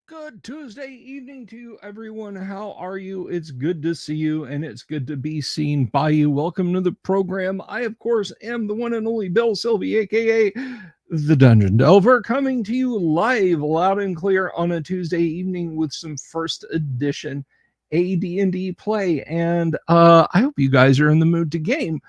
Good Tuesday evening to you, everyone. How are you? It's good to see you, and it's good to be seen by you. Welcome to the program. I, of course, am the one and only Bill Sylvie, aka the Dungeon Delver, coming to you live, loud and clear on a Tuesday evening with some first edition AD&D play. And I hope you guys are in the mood to game.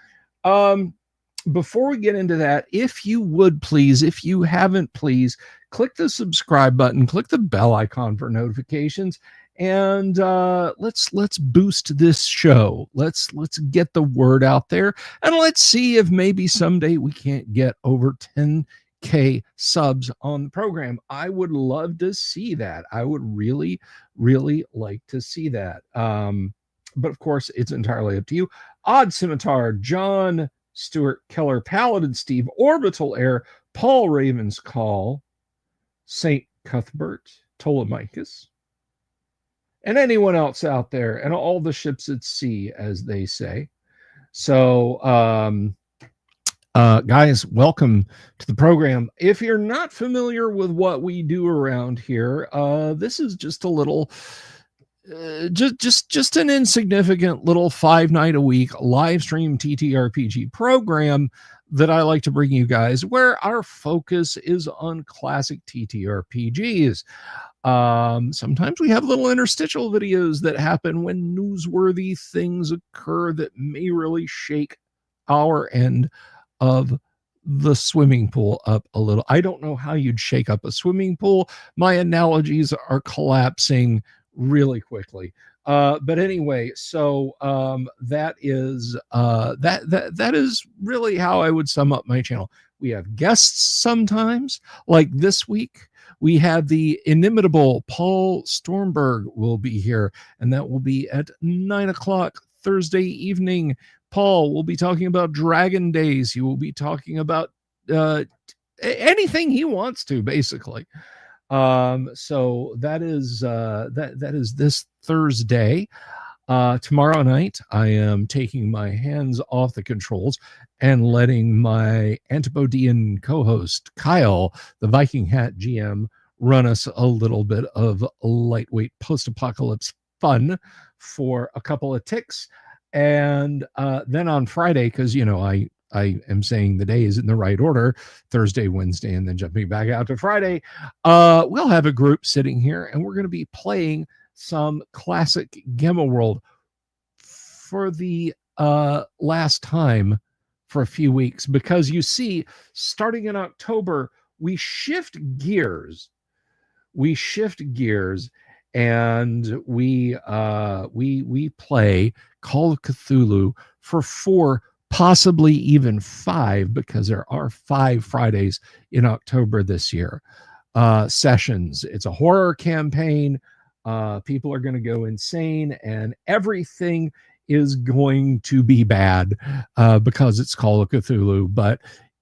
Before we get into that, if you would please, if you haven't, please click the subscribe button, click the bell icon for notifications, and let's boost this show. Let's get the word out there, and let's see if maybe someday we can't get over 10K subs on the program. I would love to see that. I would really like to see that. But of course, it's entirely up to you. Odd Scimitar, John Stuart Keller, Paladin Steve, Orbital Air, Paul Raven's Call, Saint Cuthbert, Ptolemachus, and anyone else out there, and all the ships at sea, as they say. So, guys, welcome to the program. If you're not familiar with what we do around here, this is just a little just an insignificant little 5-night-a-week live stream TTRPG program that I like to bring you guys, where our focus is on classic TTRPGs. Sometimes we have little interstitial videos that happen when newsworthy things occur that may really shake our end of the swimming pool up a little. I don't know how you'd shake up a swimming pool. My analogies are collapsing really quickly. But anyway, so that is that is really how I would sum up my channel. We have guests sometimes, like this week. We have the inimitable Paul Stormberg will be here, and that will be at 9 o'clock Thursday evening. Paul will be talking about Dragon Days. He will be talking about anything he wants to, basically. So that is that is this Thursday. Tomorrow night, I am taking my hands off the controls and letting my Antipodean co-host Kyle, the Viking Hat GM, run us a little bit of lightweight post-apocalypse fun for a couple of ticks. And then on Friday, because I am saying the days in the right order, Thursday, Wednesday, and then jumping back out to Friday, we'll have a group sitting here, and we're going to be playing some classic Gamma World for the last time for a few weeks, because you see, starting in October, we shift gears, and we play Call of Cthulhu for 4, possibly even 5, because there are 5 Fridays in October this year. Sessions. It's a horror campaign. People are going to go insane, and everything is going to be bad because it's Call of Cthulhu. But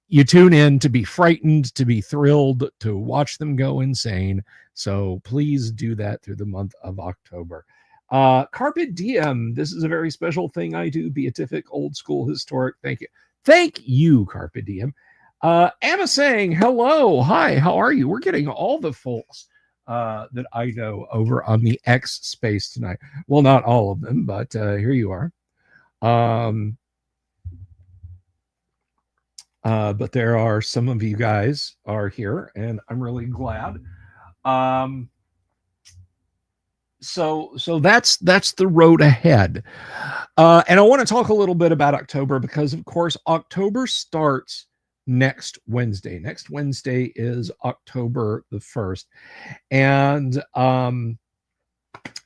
you tune in to be frightened, to be thrilled, to watch them go insane. So please do that through the month of October. Carpe Diem. This is a very special thing I do. Beatific, old school, historic. Thank you, Carpe Diem. Anna saying hello, hi, how are you? We're getting all the folks that I know over on the X space tonight. Well, not all of them, but here you are. But there are some of you guys are here, and I'm really glad. So that's the road ahead. And I want to talk a little bit about October, because of course October starts next Wednesday. Next Wednesday is October the 1st. And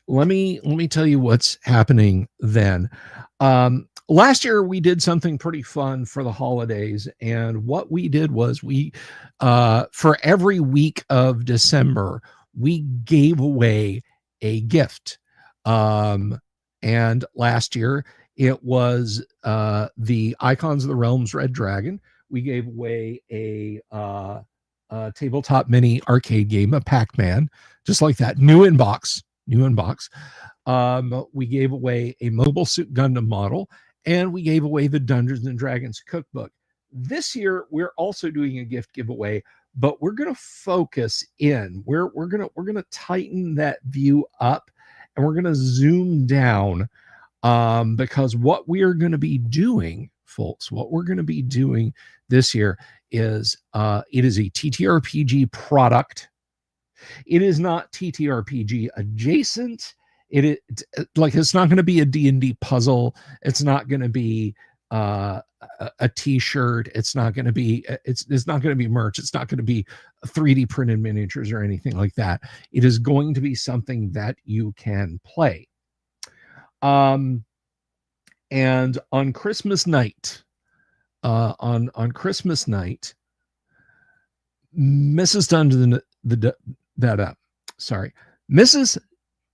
let me tell you what's happening then. Last year we did something pretty fun for the holidays, and what we did was we for every week of December we gave away a gift. And last year it was the Icons of the Realms Red Dragon. We gave away a tabletop mini arcade game, a Pac-Man, just like that, new in box. We gave away a Mobile Suit Gundam model, and we gave away the Dungeons and Dragons cookbook. This year we're also doing a gift giveaway but we're going to focus in. We're going to tighten that view up, and we're going to zoom down, because what we are going to be doing, folks, what we're going to be doing this year is it is a TTRPG product. It is not TTRPG adjacent. It's not going to be a D&D puzzle. It's not going to be a t-shirt. It's not going to be merch. It's not going to be 3D printed miniatures or anything like that. It is going to be something that you can play. And on Christmas night, on Christmas night, Mrs.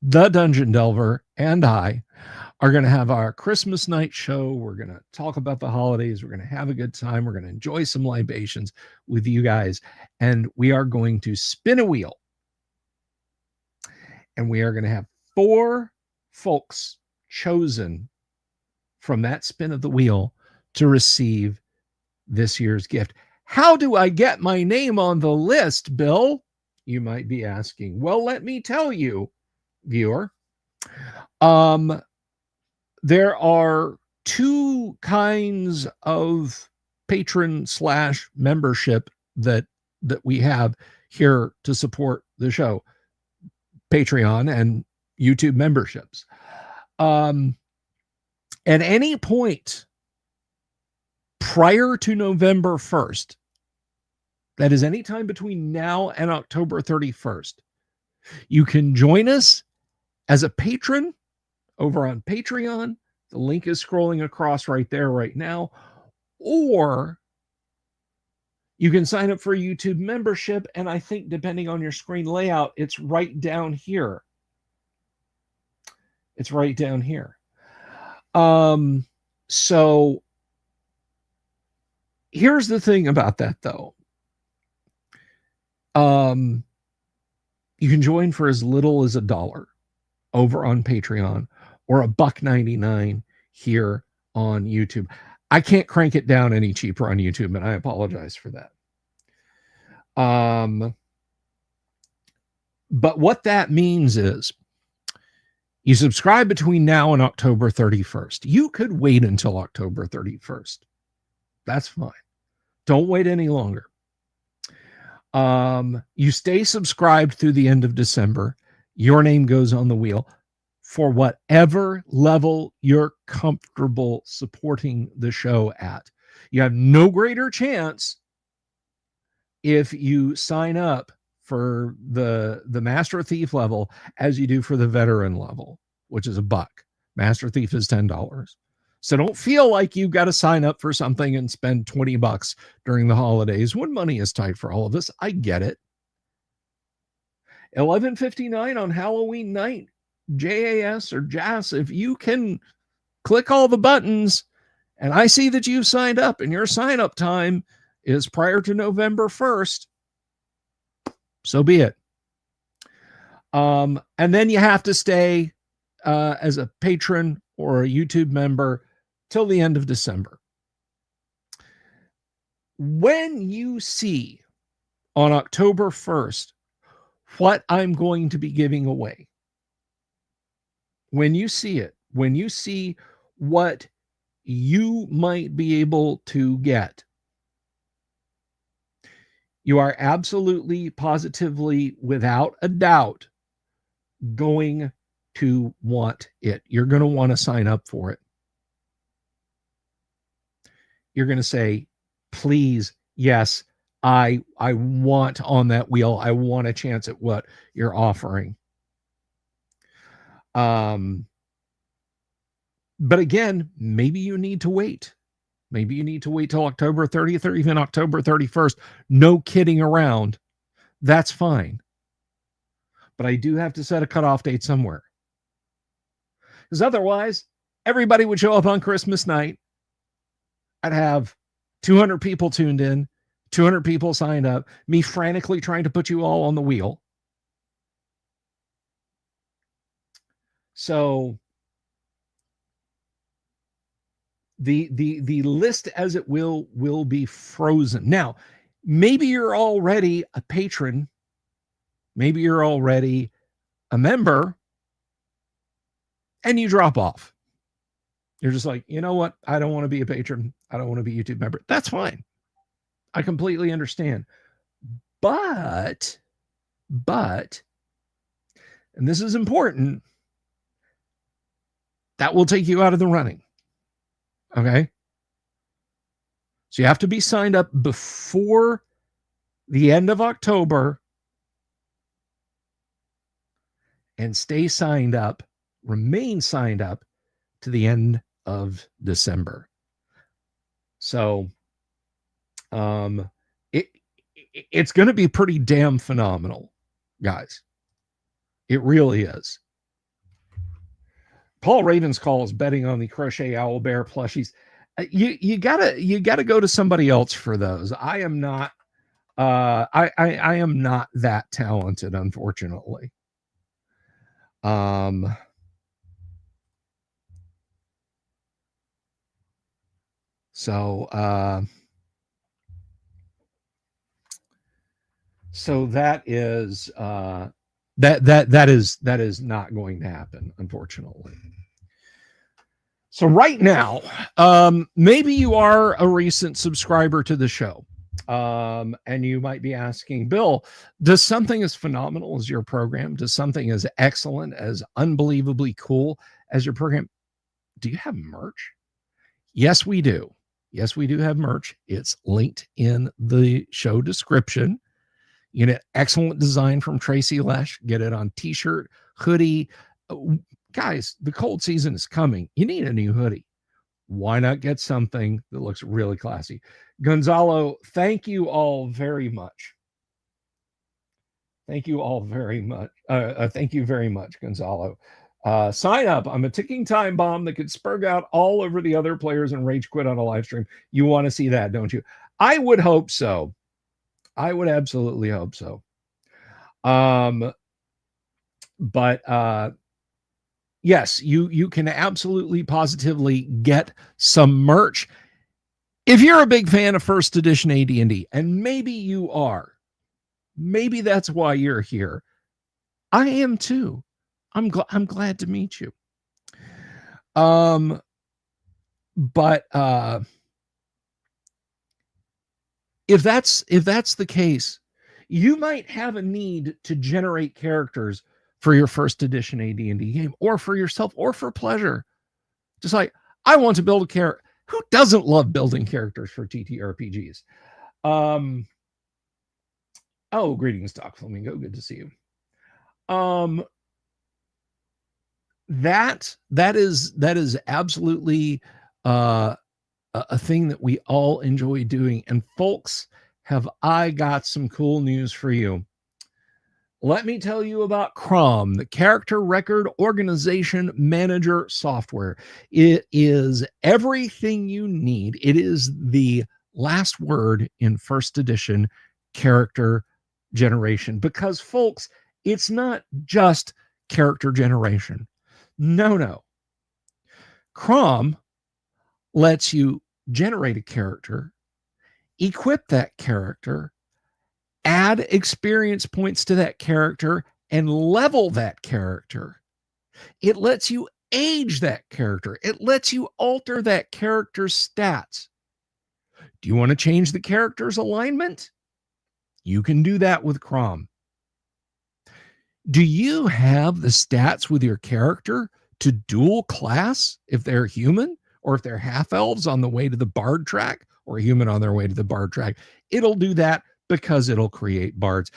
the Dungeon Delver and I are going to have our Christmas night show. We're going to talk about the holidays. We're going to have a good time. We're going to enjoy some libations with you guys. And we are going to spin a wheel. And we are going to have 4 folks chosen from that spin of the wheel to receive this year's gift. How do I get my name on the list, Bill? You might be asking. Well, let me tell you, viewer. There are 2 kinds of patron / membership that we have here to support the show: Patreon and YouTube memberships. At any point prior to November 1st, that is any time between now and October 31st, you can join us as a patron over on Patreon. The link is scrolling across right there right now. Or you can sign up for a YouTube membership, and I think depending on your screen layout, it's right down here. It's right down here. So here's the thing about that, though. You can join for as little as $1 over on Patreon, or $1.99 here on YouTube. I can't crank it down any cheaper on YouTube, and I apologize for that. But what that means is you subscribe between now and October 31st. You could wait until October 31st. That's fine. Don't wait any longer. You stay subscribed through the end of December. Your name goes on the wheel for whatever level you're comfortable supporting the show at. You have no greater chance if you sign up for the Master Thief level as you do for the veteran level, which is $1. Master Thief is $10. So don't feel like you've got to sign up for something and spend $20 during the holidays when money is tight for all of us. I get it. $11.59 on Halloween night, JAS or JAS. If you can click all the buttons and I see that you've signed up and your sign up time is prior to November 1st, so be it. And then you have to stay as a patron or a YouTube member till the end of December. When you see on October 1st what I'm going to be giving away, when you see it, when you see what you might be able to get, you are absolutely, positively, without a doubt, going to want it. You're going to want to sign up for it. You're going to say, please, yes, I want on that wheel. I want a chance at what you're offering. But again, maybe you need to wait. Maybe you need to wait till October 30th or even October 31st. No kidding around. That's fine. But I do have to set a cutoff date somewhere. Because otherwise, everybody would show up on Christmas night. I'd have 200 people tuned in, 200 people signed up, me frantically trying to put you all on the wheel. So the list as it will be frozen. Now, Maybe you're already a patron. Maybe you're already a member and you drop off. You're just like, you know what? I don't want to be a patron. I don't want to be a YouTube member. That's fine. I completely understand. But, and this is important, that will take you out of the running. Okay. So you have to be signed up before the end of October and stay signed up, remain signed up to the end of December. So it's going to be pretty damn phenomenal, guys. It really is. Paul Ravenscall is betting on the Crochet Owl Bear plushies. You gotta go to somebody else for those. I am not I am not that talented, unfortunately. So that is that is not going to happen, unfortunately. So right now, maybe you are a recent subscriber to the show, and you might be asking, Bill, does something as phenomenal as your program, does something as excellent, as unbelievably cool as your program, do you have merch? Yes, we do. Yes, we do have merch. It's linked in the show description. You get excellent design from Tracy Lesh. Get it on t-shirt, hoodie. Guys, the cold season is coming. You need a new hoodie. Why not get something that looks really classy? Gonzalo, thank you all very much. Thank you all very much. Thank you very much, Gonzalo. Sign up. I'm a ticking time bomb that could spurg out all over the other players and rage quit on a live stream. You want to see that, don't you? I would hope so. I would absolutely hope so. But yes, you can absolutely positively get some merch. If you're a big fan of first edition AD&D, and maybe you are, maybe that's why you're here. I am too. I'm glad to meet you. But if that's the case, you might have a need to generate characters for your first edition AD&D game, or for yourself, or for pleasure. Just like, I want to build a character. Who doesn't love building characters for TTRPGs? Oh, greetings, Doc Flamingo. Good to see you. That is absolutely a thing that we all enjoy doing. And folks, have I got some cool news for you. Let me tell you about CROM, the Character Record Organization Manager software. It is everything you need. It is the last word in first edition character generation, because folks, it's not just character generation. No. CROM lets you generate a character, equip that character, add experience points to that character, and level that character. It lets you age that character. It lets you alter that character's stats. Do you want to change the character's alignment? You can do that with CROM. Do you have the stats with your character to dual class if they're human, or if they're half elves on the way to the bard track, or human on their way to the bard track? It'll do that because it'll create bards.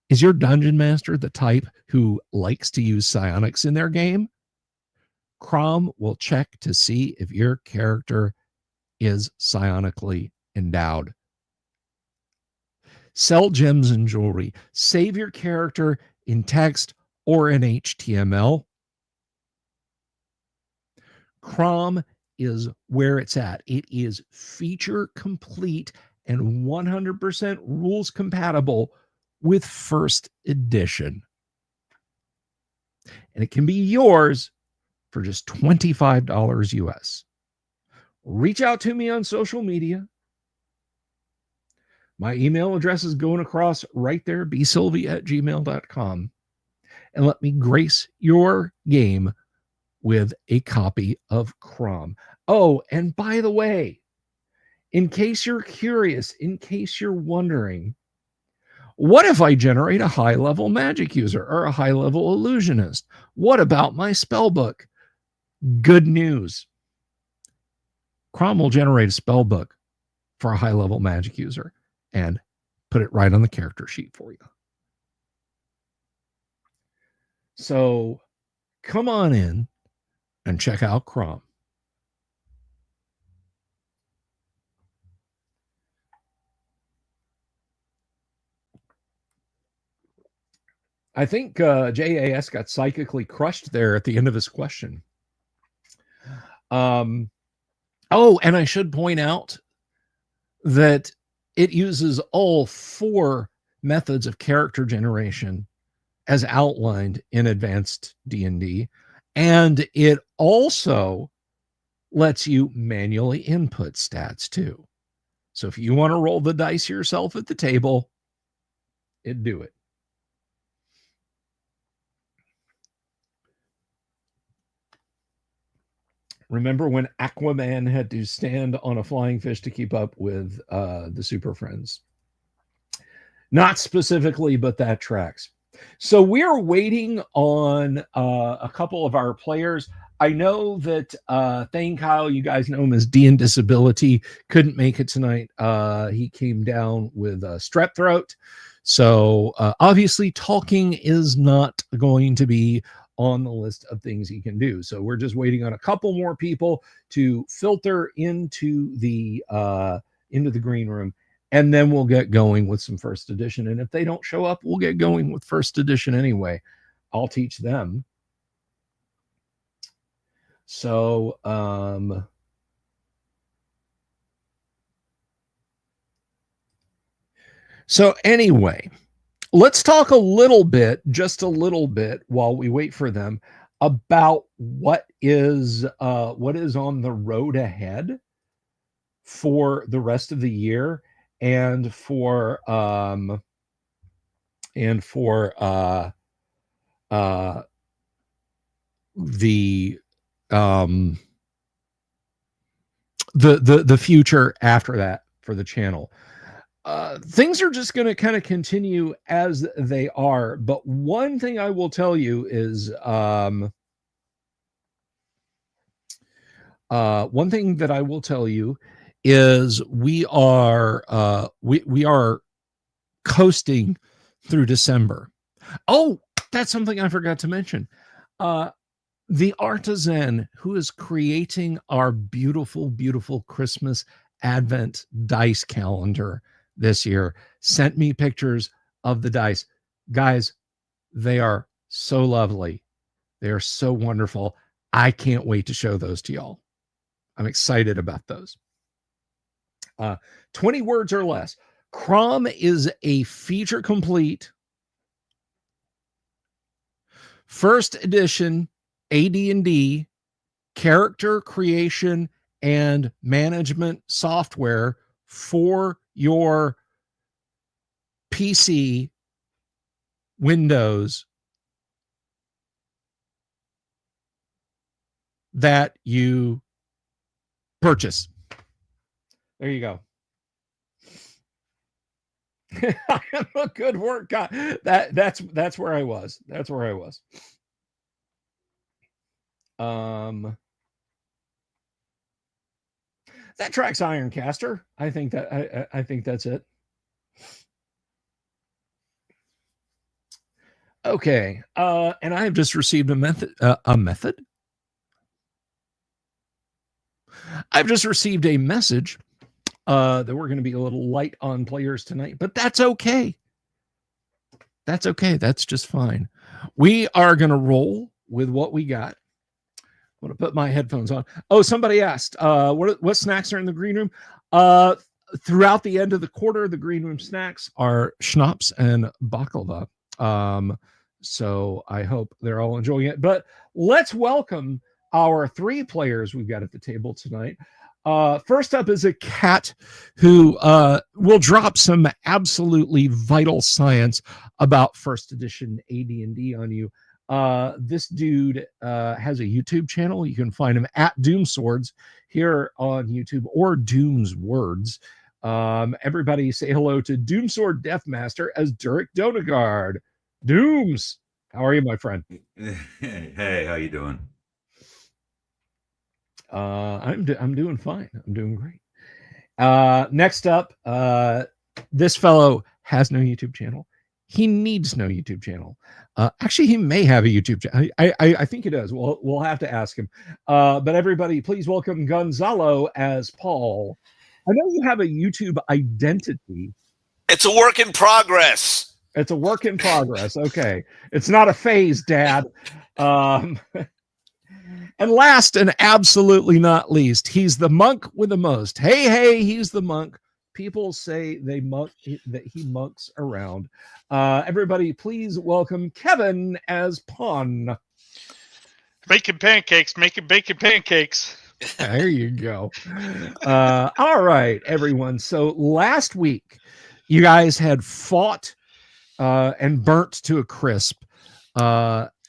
Is your dungeon master the type who likes to use psionics in their game? CROM will check to see if your character is psionically endowed. Sell gems and jewelry. Save your character in text or in HTML. CROM is where it's at. It is feature complete and 100% rules compatible with first edition. And it can be yours for just $25 US. Reach out to me on social media. My email address is going across right there, bsylvie@gmail.com. And let me grace your game with a copy of Crom. Oh, and by the way, in case you're curious, in case you're wondering, what if I generate a high-level magic user or a high-level illusionist? What about my spell book? Good news. Crom will generate a spell book for a high-level magic user and put it right on the character sheet for you. So come on in and check out Crom. I think JAS got psychically crushed there at the end of his question. Oh, and I should point out that it uses all 4 methods of character generation as outlined in Advanced D&D, and it also lets you manually input stats too. So if you want to roll the dice yourself at the table, it'd do it. Remember when Aquaman had to stand on a flying fish to keep up with the Super Friends? Not specifically, but that tracks. So we're waiting on a couple of our players. I know that Thane Kyle, you guys know him as D and Disability, couldn't make it tonight. He came down with strep throat. So obviously talking is not going to be on the list of things he can do. So we're just waiting on a couple more people to filter into the green room, and then we'll get going with some first edition. And if they don't show up, we'll get going with first edition anyway. I'll teach them. So anyway, let's talk a little bit, just a little bit, while we wait for them, about what is on the road ahead for the rest of the year, and for the future after that for the channel. Things are just going to kind of continue as they are, but one thing I will tell you is we are coasting through December. Oh, that's something I forgot to mention. The artisan who is creating our beautiful, beautiful Christmas Advent dice calendar this year sent me pictures of the dice. Guys, they are so lovely. They are so wonderful. I can't wait to show those to y'all. I'm excited about those. 20 words or less. Crom is a feature complete first edition AD&D character creation and management software for your PC, Windows, that you purchase. There you go. I am a good work guy. That's where I was. That's where I was. That tracks Ironcaster. I think that's it. Okay. And I have just received a method. I've just received a message that we're going to be a little light on players tonight, but that's okay. That's okay. That's just fine. We are going to roll with what we got. I'm going to put my headphones on. Oh, somebody asked, what snacks are in the green room? Throughout the end of the quarter, the green room snacks are schnapps and baklava. So I hope they're all enjoying it. But let's welcome our 3 players we've got at the table tonight. First up is a cat who will drop some absolutely vital science about first edition AD&D on you. This dude has a YouTube channel. You can find him at Doomswords here on YouTube, or Doom's Words. Everybody say hello to Doomsword Deathmaster as Durek Donagard. Dooms, how are you, my friend? Hey, how you doing? I'm doing fine. I'm doing great. Next up, this fellow has no YouTube channel. He needs no YouTube channel. Actually, he may have a YouTube channel. I think he does. We'll have to ask him. But everybody, please welcome Gonzalo as Paul. I know you have a YouTube identity. It's a work in progress. It's a work in progress. Okay. It's not a phase, Dad. And last and absolutely not least, he's the monk with the most. Hey, he's the monk. People say that he monks around. Everybody, please welcome Kevin as Pawn. Making pancakes, making bacon pancakes. There you go. All right, everyone. So last week, you guys had fought and burnt to a crisp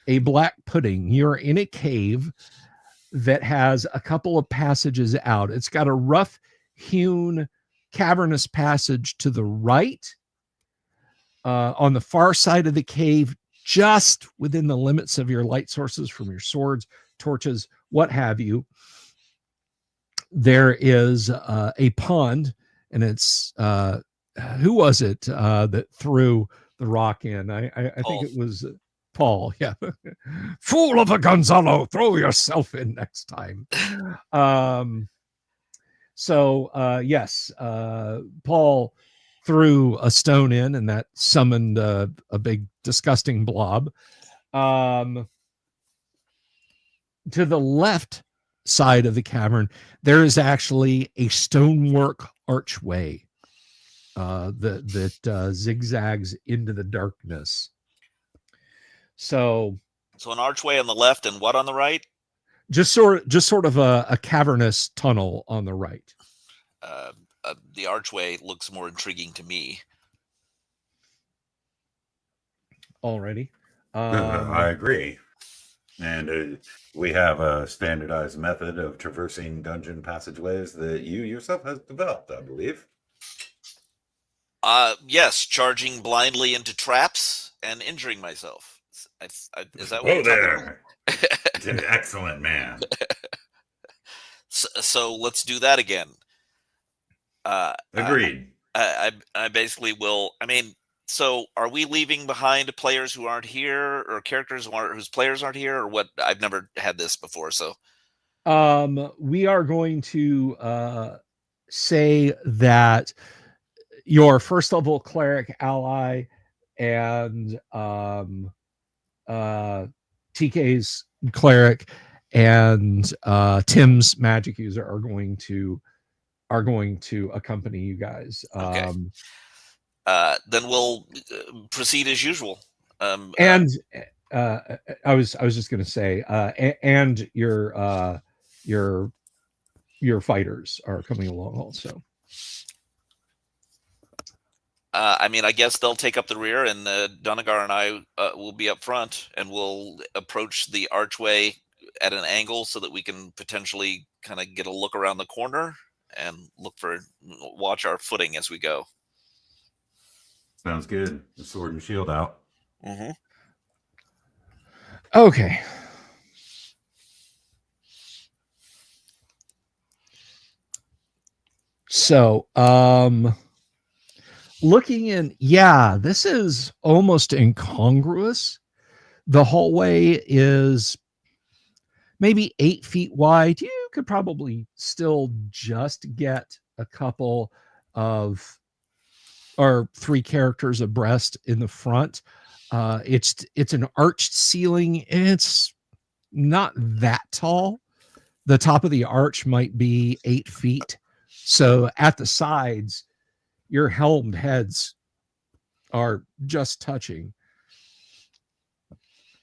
a black pudding. You're in a cave that has a couple of passages out. It's got a rough hewn cavernous passage to the right. On the far side of the cave, just within the limits of your light sources from your swords, torches, what have you, there is a pond, and it's who was it that threw the rock in? I think it was Paul. Yeah. Fool of a Gonzalo, throw yourself in next time. Yes, Paul threw a stone in, and that summoned a big disgusting blob. To the left side of the cavern, there is actually a stonework archway that zigzags into the darkness. So an archway on the left and what on the right? Just sort of a cavernous tunnel on the right. The archway looks more intriguing to me. Already. I agree. And we have a standardized method of traversing dungeon passageways that you yourself has developed, I believe. Yes, charging blindly into traps and injuring myself. Is that what Whoa there. Excellent, man. So let's do that again. Agreed. I basically will. I mean, so are we leaving behind players who aren't here, or characters whose players aren't here, or what? I've never had this before, so. We are going to say that your first level cleric ally and TK's cleric and Tim's magic user are going to accompany you guys. Okay. Then we'll proceed as usual. I was just going to say, and your fighters are coming along also. I mean, I guess they'll take up the rear, and Donegar and I will be up front, and we'll approach the archway at an angle so that we can potentially kind of get a look around the corner and watch our footing as we go. Sounds good. The sword and shield out. Mm-hmm. Okay. So, looking in, yeah, this is almost incongruous. The hallway is maybe 8 feet wide. You could probably still just get a couple of or 3 characters abreast in the front. It's an arched ceiling, and it's not that tall. The top of the arch might be 8 feet. So at the sides, your helmed heads are just touching.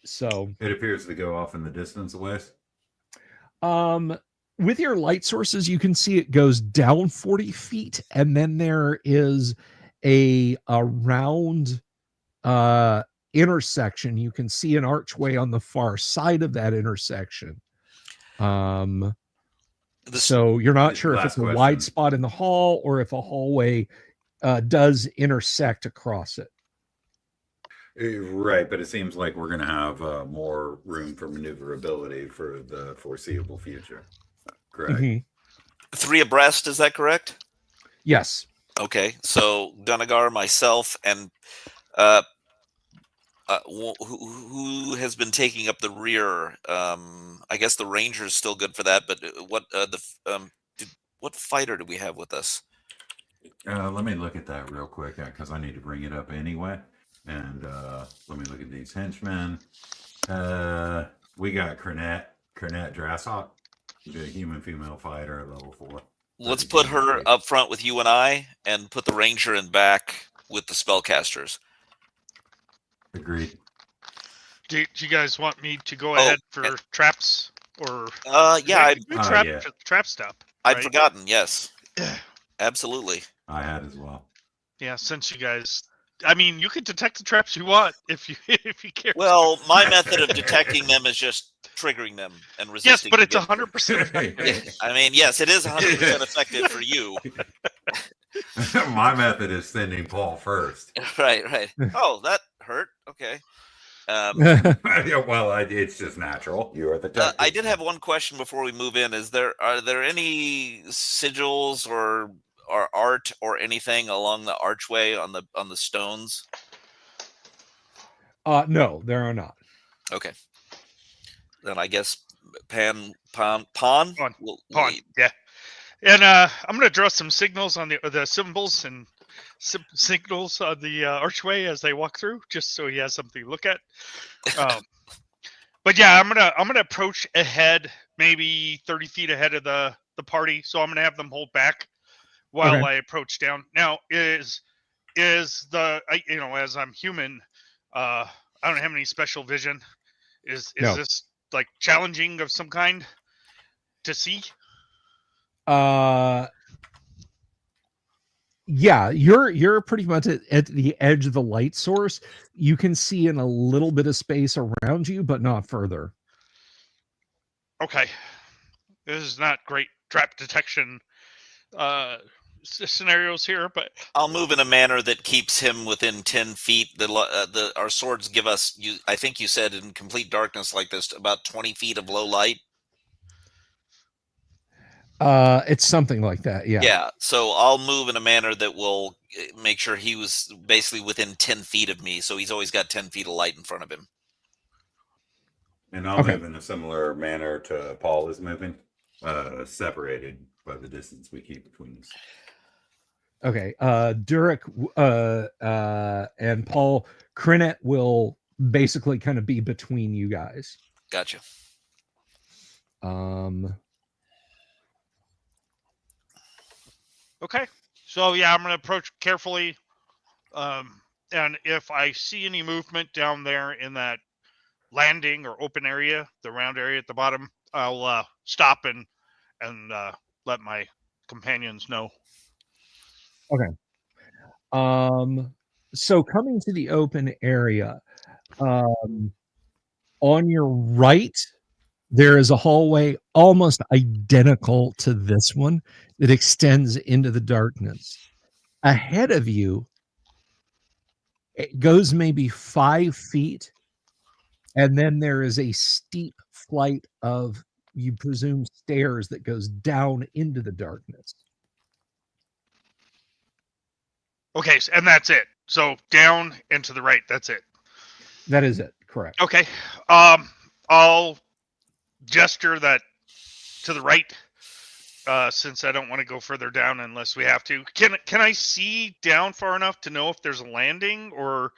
So it appears to go off in the distance a ways. with your light sources, you can see it goes down 40 feet, and then there is a round intersection. You can see an archway on the far side of that intersection. So you're not sure if it's a wide spot in the hall or if a hallway does intersect across it. Right, but it seems like we're going to have more room for maneuverability for the foreseeable future. Correct. Mm-hmm. 3 abreast, is that correct? Yes. Okay, so Dunagar, myself, and who has been taking up the rear? I guess the Ranger is still good for that, but what fighter do we have with us? Let me look at that real quick because I need to bring it up anyway. And let me look at these henchmen. We got Cornet Drassock, the human female fighter at level 4. Let's put her up front with you and I, and put the Ranger in back with the spellcasters. Agreed. Do you guys want me to go ahead for traps or? Yeah, trap stop. I'd right? forgotten. Yes, absolutely. I had as well. Yeah, since you guys, I mean, you could detect the traps you want if you care. Well, my method of detecting them is just triggering them and resisting. Yes, but it's 100% effective. I mean, yes, it is 100% effective for you. My method is sending Paul first. Right. Oh, that hurt. Okay. Well, it's just natural. You are the. I did have one question before we move in. Are there any sigils or art or anything along the archway on the stones? No, there are not. Okay. Then I guess Pawn. Yeah. And I'm gonna draw some signals on the symbols and signals on the archway as they walk through, just so he has something to look at. But yeah, I'm gonna approach ahead, maybe 30 feet ahead of the party. So I'm gonna have them hold back while I approach down. Now, as I'm human, I don't have any special vision. Is this like challenging of some kind to see? Yeah, you're pretty much at the edge of the light source. You can see in a little bit of space around you, but not further. Okay, this is not great trap detection scenarios here, but I'll move in a manner that keeps him within 10 feet. Our swords give us, I think you said, in complete darkness like this, about 20 feet of low light. It's something like that. Yeah. Yeah. So I'll move in a manner that will make sure he was basically within 10 feet of me. So he's always got 10 feet of light in front of him. And I'll move in a similar manner to Paul is moving, separated by the distance we keep between us. Okay. Durek and Paul, Krinet will basically kind of be between you guys. Gotcha. Okay. So yeah, I'm gonna approach carefully. And if I see any movement down there in that landing or open area, the round area at the bottom, I'll stop and let my companions know. Okay. So coming to the open area, on your right, there is a hallway almost identical to this one that extends into the darkness. Ahead of you, it goes maybe 5 feet, and then there is a steep flight of, you presume, stairs that goes down into the darkness. Okay, and that's it. So down and to the right, that's it. That is it, correct. Okay. I'll gesture that to the right, since I don't want to go further down unless we have to. Can I see down far enough to know if there's a landing, or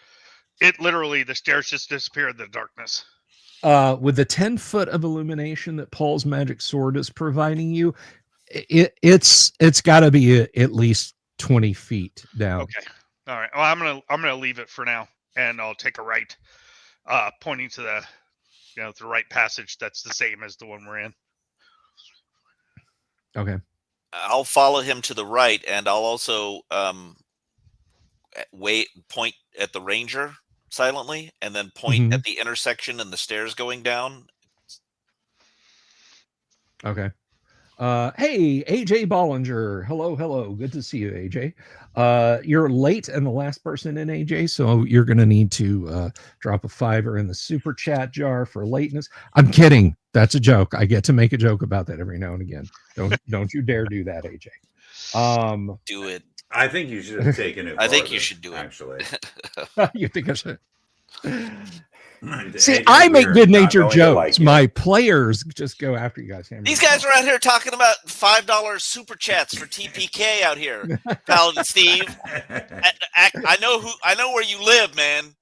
it literally the stairs just disappear in the darkness? With the 10 foot of illumination that Paul's magic sword is providing you, it's got to be at least 20 feet down. Okay. All right. Well, I'm gonna leave it for now, and I'll take a right, pointing to the right passage that's the same as the one we're in. Okay. I'll follow him to the right, and I'll also point at the ranger silently, and then point Mhm. at the intersection and the stairs going down. Okay. Hey, AJ Bollinger. Hello. Good to see you, AJ. You're late and the last person in, AJ, so you're going to need to drop a $5 in the super chat jar for lateness. I'm kidding. That's a joke. I get to make a joke about that every now and again. Don't you dare do that, AJ. Do it. I think you should have taken it. I think you farther, should do it. Actually, You think I should? AJ, See, I make we're good-natured not going to like jokes. you. My players just go after you guys. These guys are out here talking about $5 super chats for TPK out here, Paladin Steve. I know where you live, man.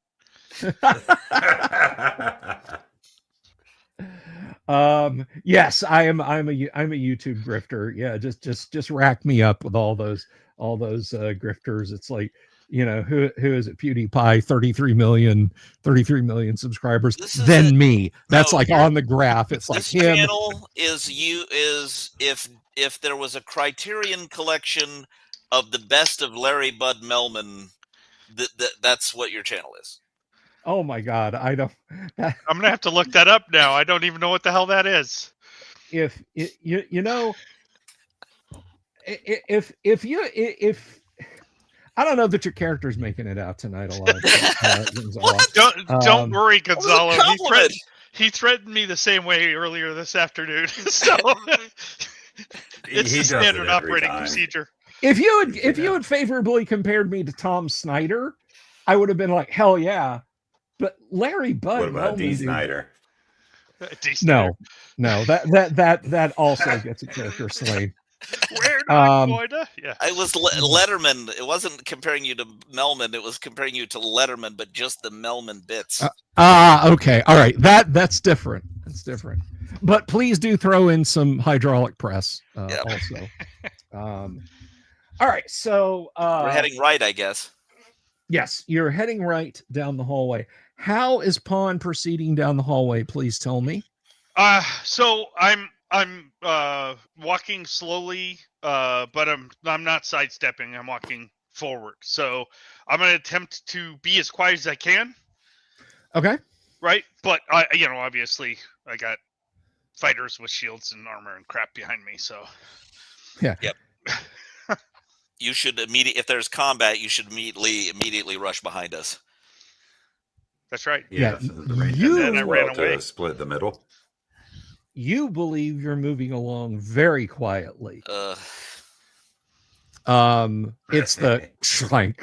Yes, I'm a YouTube grifter. Yeah, just rack me up with all those grifters. It's like, who is it? PewDiePie, 33 million subscribers. Then me. That's No, like on the graph. It's like this him. channel is if there was a Criterion collection of the best of Larry Bud Melman, that's what your channel is. Oh my God, I don't. I'm gonna have to look that up now. I don't even know what the hell that is. If I don't know that your character's making it out tonight alive. Don't worry, Gonzalo. Compliment. He threatened me the same way earlier this afternoon. So it's He the does standard it every operating time. procedure. If you had favorably compared me to Tom Snyder, I would have been like, hell yeah. But Larry Bud, What about D. dude, Snyder? No, that also gets a character slain. We're not going to. Yeah. It was Letterman. It wasn't comparing you to Melman. It was comparing you to Letterman, but just the Melman bits. Okay. All right. That's different. That's different. But please do throw in some hydraulic press also. All right. So we're heading right, I guess. Yes, you're heading right down the hallway. How is Pawn proceeding down the hallway? Please tell me. So I'm walking slowly, but I'm not sidestepping. I'm walking forward. So I'm gonna attempt to be as quiet as I can. Okay. Right, but obviously I got fighters with shields and armor and crap behind me. So yeah. Yep. You should if there's combat, you should immediately rush behind us. That's right. Yeah. And I ran away. To split the middle. You believe you're moving along very quietly. It's the schlank.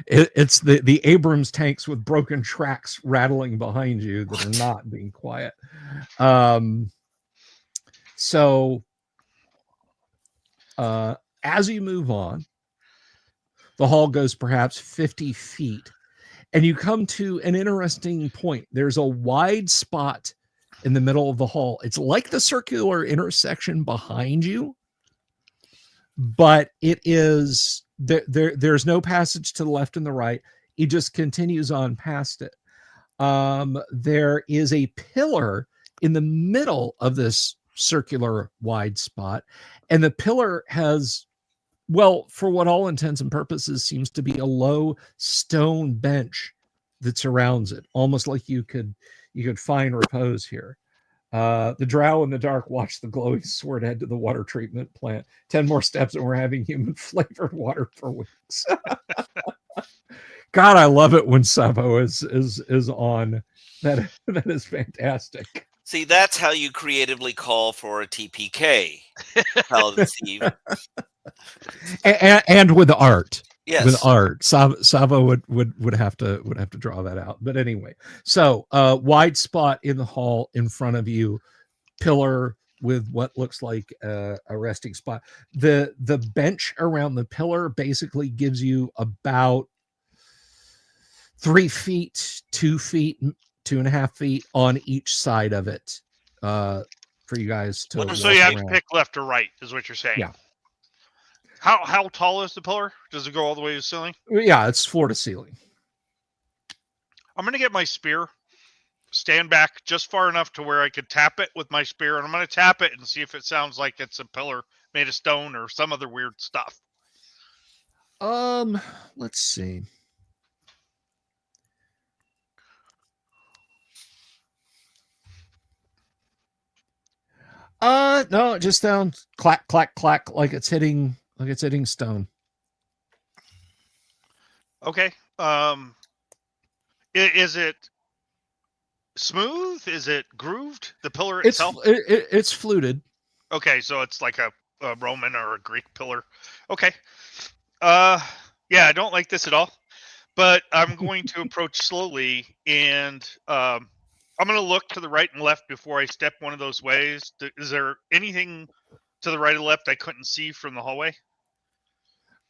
It's the Abrams tanks with broken tracks rattling behind you that are not being quiet. So as you move on, the hall goes perhaps 50 feet, and you come to an interesting point. There's a wide spot in the middle of the hall. It's like the circular intersection behind you, but it is there's no passage to the left and the right. It just continues on past it. There is a pillar in the middle of this circular wide spot, and the pillar has, well, for what all intents and purposes, seems to be a low stone bench that surrounds it, almost like you could find repose here. The drow in the dark watch the glowing sword head to the water treatment plant. 10 more steps and we're having human flavored water for weeks. God, I love it when Savo is on. That is fantastic. See, that's how you creatively call for a TPK, Paladin Steve. And with art. Yes. With art. Savo would have to draw that out. But anyway, so wide spot in the hall in front of you, pillar with what looks like a resting spot. The bench around the pillar basically gives you about 3 feet, 2 feet, 2.5 feet on each side of it for you guys to. So you have to pick left or right, is what you're saying. Yeah. How tall is the pillar? Does it go all the way to the ceiling? Yeah, it's floor to ceiling. I'm gonna get my spear stand back just far enough to where I could tap it with my spear, and I'm going to tap it and see if it sounds like it's a pillar made of stone or some other weird stuff. Let's see. No, it just sounds clack, clack, clack, like it's hitting stone. Okay. Is it smooth? Is it grooved? The pillar itself? It's fluted. Okay, so it's like a Roman or a Greek pillar. Okay. Yeah, I don't like this at all, but I'm going to approach slowly, and I'm going to look to the right and left before I step one of those ways. Is there anything to the right or left I couldn't see from the hallway?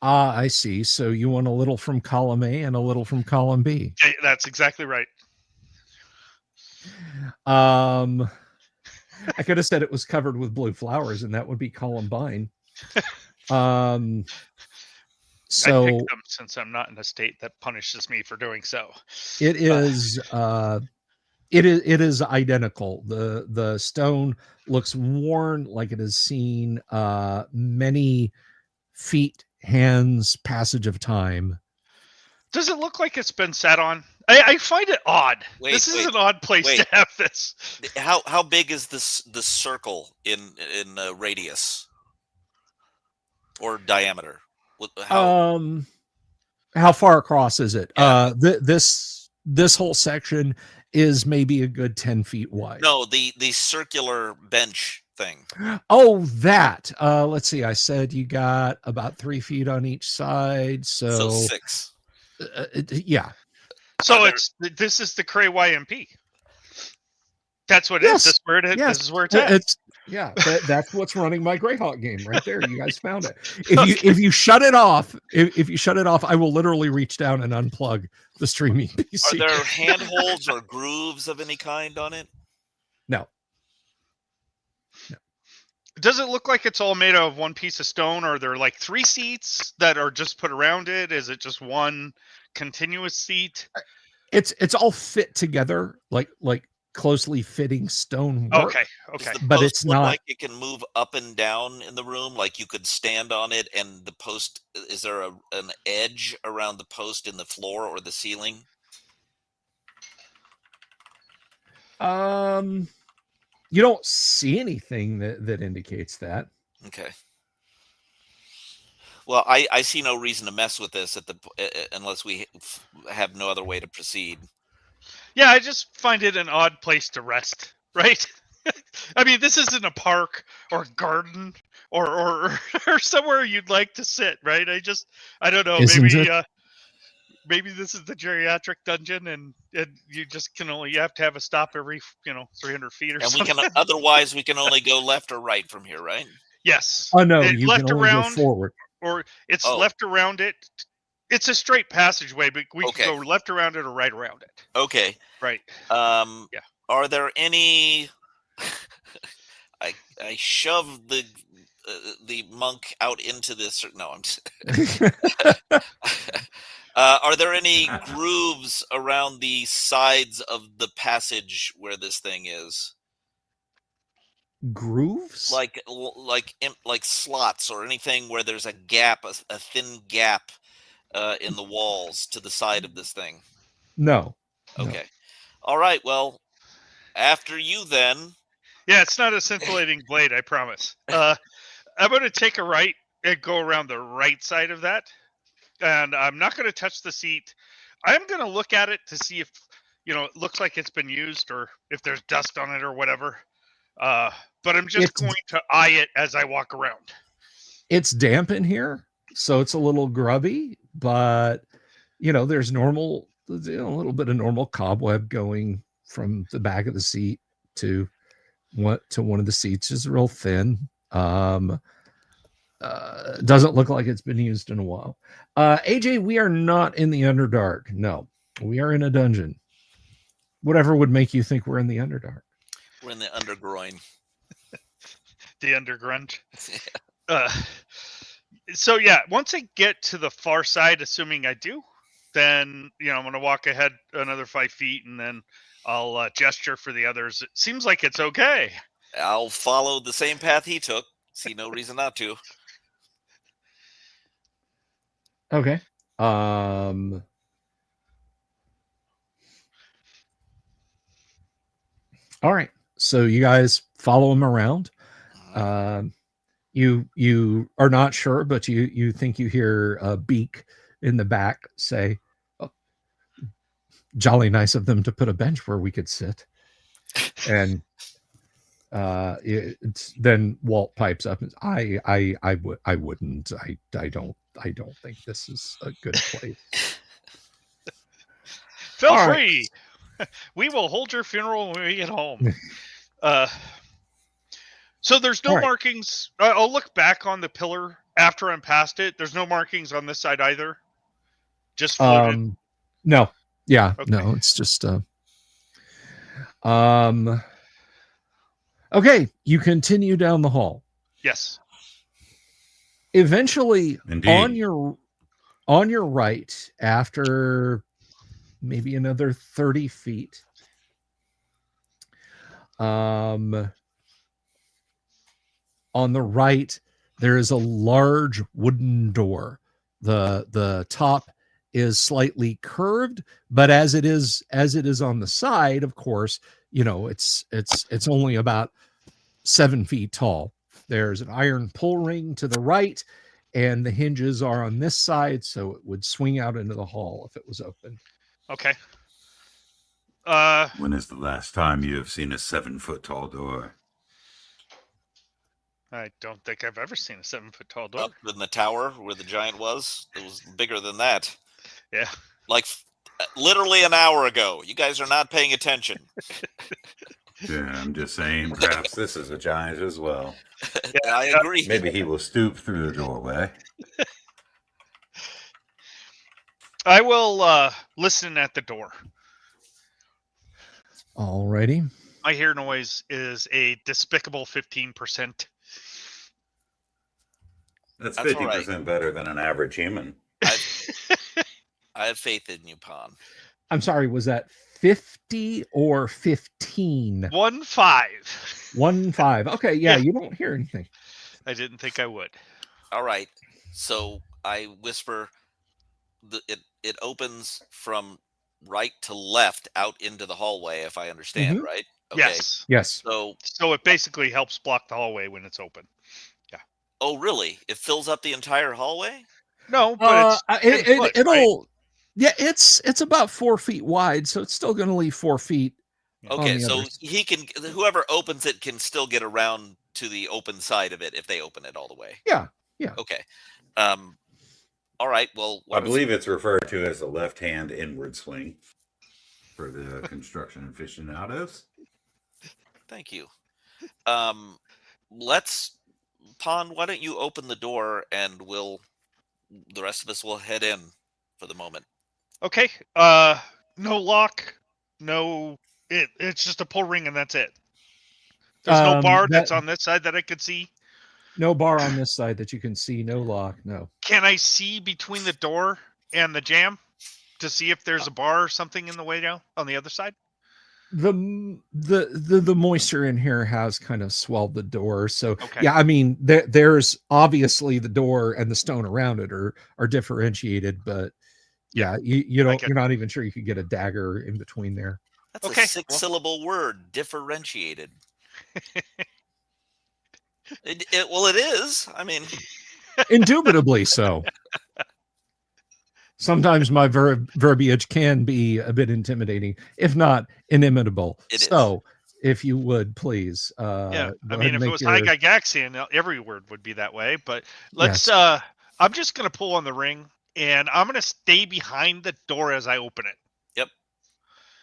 I see. So you want a little from column A and a little from column B. Okay, that's exactly right. I could have said it was covered with blue flowers, and that would be Columbine. So I picked them since I'm not in a state that punishes me for doing so. it is. It is identical. The stone looks worn, like it has seen many feet, hands, passage of time. Does it look like it's been sat on? I find it odd. This is an odd place to have this. How big is this circle in radius or diameter? How far across is it? Yeah. This whole section is maybe a good 10 feet wide. No, the circular bench thing. Oh, that. Let's see. I said you got about 3 feet on each side. So 6. Yeah. So this is the Cray YMP. That's what it is. This is where it is. Yes. This is where it's at. That's what's running my Greyhawk game right there. You guys found it. If you shut it off, if you shut it off, I will literally reach down and unplug the streaming PC. Are there handholds or grooves of any kind on it? No. Does it look like it's all made of one piece of stone, or are there like 3 seats that are just put around it? Is it just one continuous seat? It's all fit together, like closely fitting stone work. Okay. But it's not like it can move up and down in the room, like you could stand on it, and the post, is there an edge around the post in the floor or the ceiling? You don't see anything that indicates that. Okay. Well, I see no reason to mess with this unless we have no other way to proceed. Yeah, I just find it an odd place to rest, right? I mean, this isn't a park or a garden or somewhere you'd like to sit, right? I don't know. Maybe this is the geriatric dungeon, and you just you have to have a stop every 300 feet or something. Otherwise we can only go left or right from here, right? Yes. Oh no, you can only go forward, or it's left around it. It's a straight passageway, but we can go left around it or right around it. Okay. Right. Yeah. Are there any? I shoved the monk out into this. No, I'm. Are there any grooves around the sides of the passage where this thing is? Grooves? Like slots or anything where there's a gap, a thin gap in the walls to the side of this thing? No. Okay. No. All right. Well, after you then. Yeah, it's not a scintillating blade, I promise. I'm going to take a right and go around the right side of that. And I'm not going to touch the seat. I'm going to look at it to see if, it looks like it's been used or if there's dust on it or whatever. But I'm just going to eye it as I walk around. It's damp in here, so it's a little grubby, but, there's a little bit of normal cobweb going from the back of the seat to one of the seats. Is real thin. Doesn't look like it's been used in a while. AJ, we are not in the Underdark. No, we are in a dungeon. Whatever would make you think we're in the Underdark? We're in the undergroin. The undergrunge. So yeah, once I get to the far side, assuming I do, then I'm going to walk ahead another 5 feet and then I'll gesture for the others. It seems like it's okay. I'll follow the same path he took. See no reason not to. Okay. All right. So you guys follow him around. You are not sure, but you think you hear a beak in the back say, oh, "Jolly nice of them to put a bench where we could sit." And then Walt pipes up and I wouldn't. I don't think this is a good place. Feel All right. free. We will hold your funeral when we get home. So there's no All right. markings. I'll look back on the pillar after I'm past it. There's no markings on this side either. Just floated. No. Yeah. Okay. No. It's just Okay. You continue down the hall. Yes. Eventually, Indeed. on your right, after maybe another 30 feet, on the right, there is a large wooden door. The top is slightly curved, but as it is on the side, of course, you know, it's only about 7 feet tall. There's an iron pull ring to the right, and the hinges are on this side, so it would swing out into the hall if it was open. Okay. When is the last time you have seen a 7-foot tall door? I don't think I've ever seen a 7-foot tall door. Up in the tower where the giant was, it was bigger than that. Yeah. Like literally an hour ago. You guys are not paying attention. Yeah, I'm just saying, perhaps this is a giant as well. Yeah, I agree. Maybe he will stoop through the doorway. I will listen at the door. Alrighty. My hear noise is a despicable 15%. That's That's 50% all right. better than an average human. I have faith in you, Pon. I'm sorry, was that 50 or 15? 1-5. 1-5. Okay, yeah, you don't hear anything. I didn't think I would. All right. So I whisper, it opens from right to left out into the hallway, if I understand, Mhm. right? Yes. Yes. So it basically helps block the hallway when it's open. Oh, really? It fills up the entire hallway? No, but it's 10 foot, right? Yeah, it's about 4 feet wide, so it's still going to leave 4 feet. on Okay, the so other he can, whoever opens it can still get around to the open side of it if they open it all the way. Yeah. Okay. All right. Well, I believe it's referred to as a left-hand inward swing for the construction aficionados. Thank you. Pon, why don't you open the door and the rest of us will head in for the moment. Okay. No lock. No. It's just a pull ring and that's it. There's no bar that's on this side that I could see. No bar on this side that you can see. No lock. No. Can I see between the door and the jamb to see if there's a bar or something in the way down on the other side? The moisture in here has kind of swelled the door. So Okay. yeah, I mean there's obviously the door and the stone around it are differentiated, but yeah, you're not even sure you could get a dagger in between there. That's Okay. a 6-syllable word, differentiated. Well, it is. I mean, Indubitably so. Sometimes my verbiage can be a bit intimidating, if not inimitable. So, if you would please, yeah. I mean, if it was high Gygaxian, every word would be that way. But let's. Yes. I'm just gonna pull on the ring, and I'm gonna stay behind the door as I open it. Yep.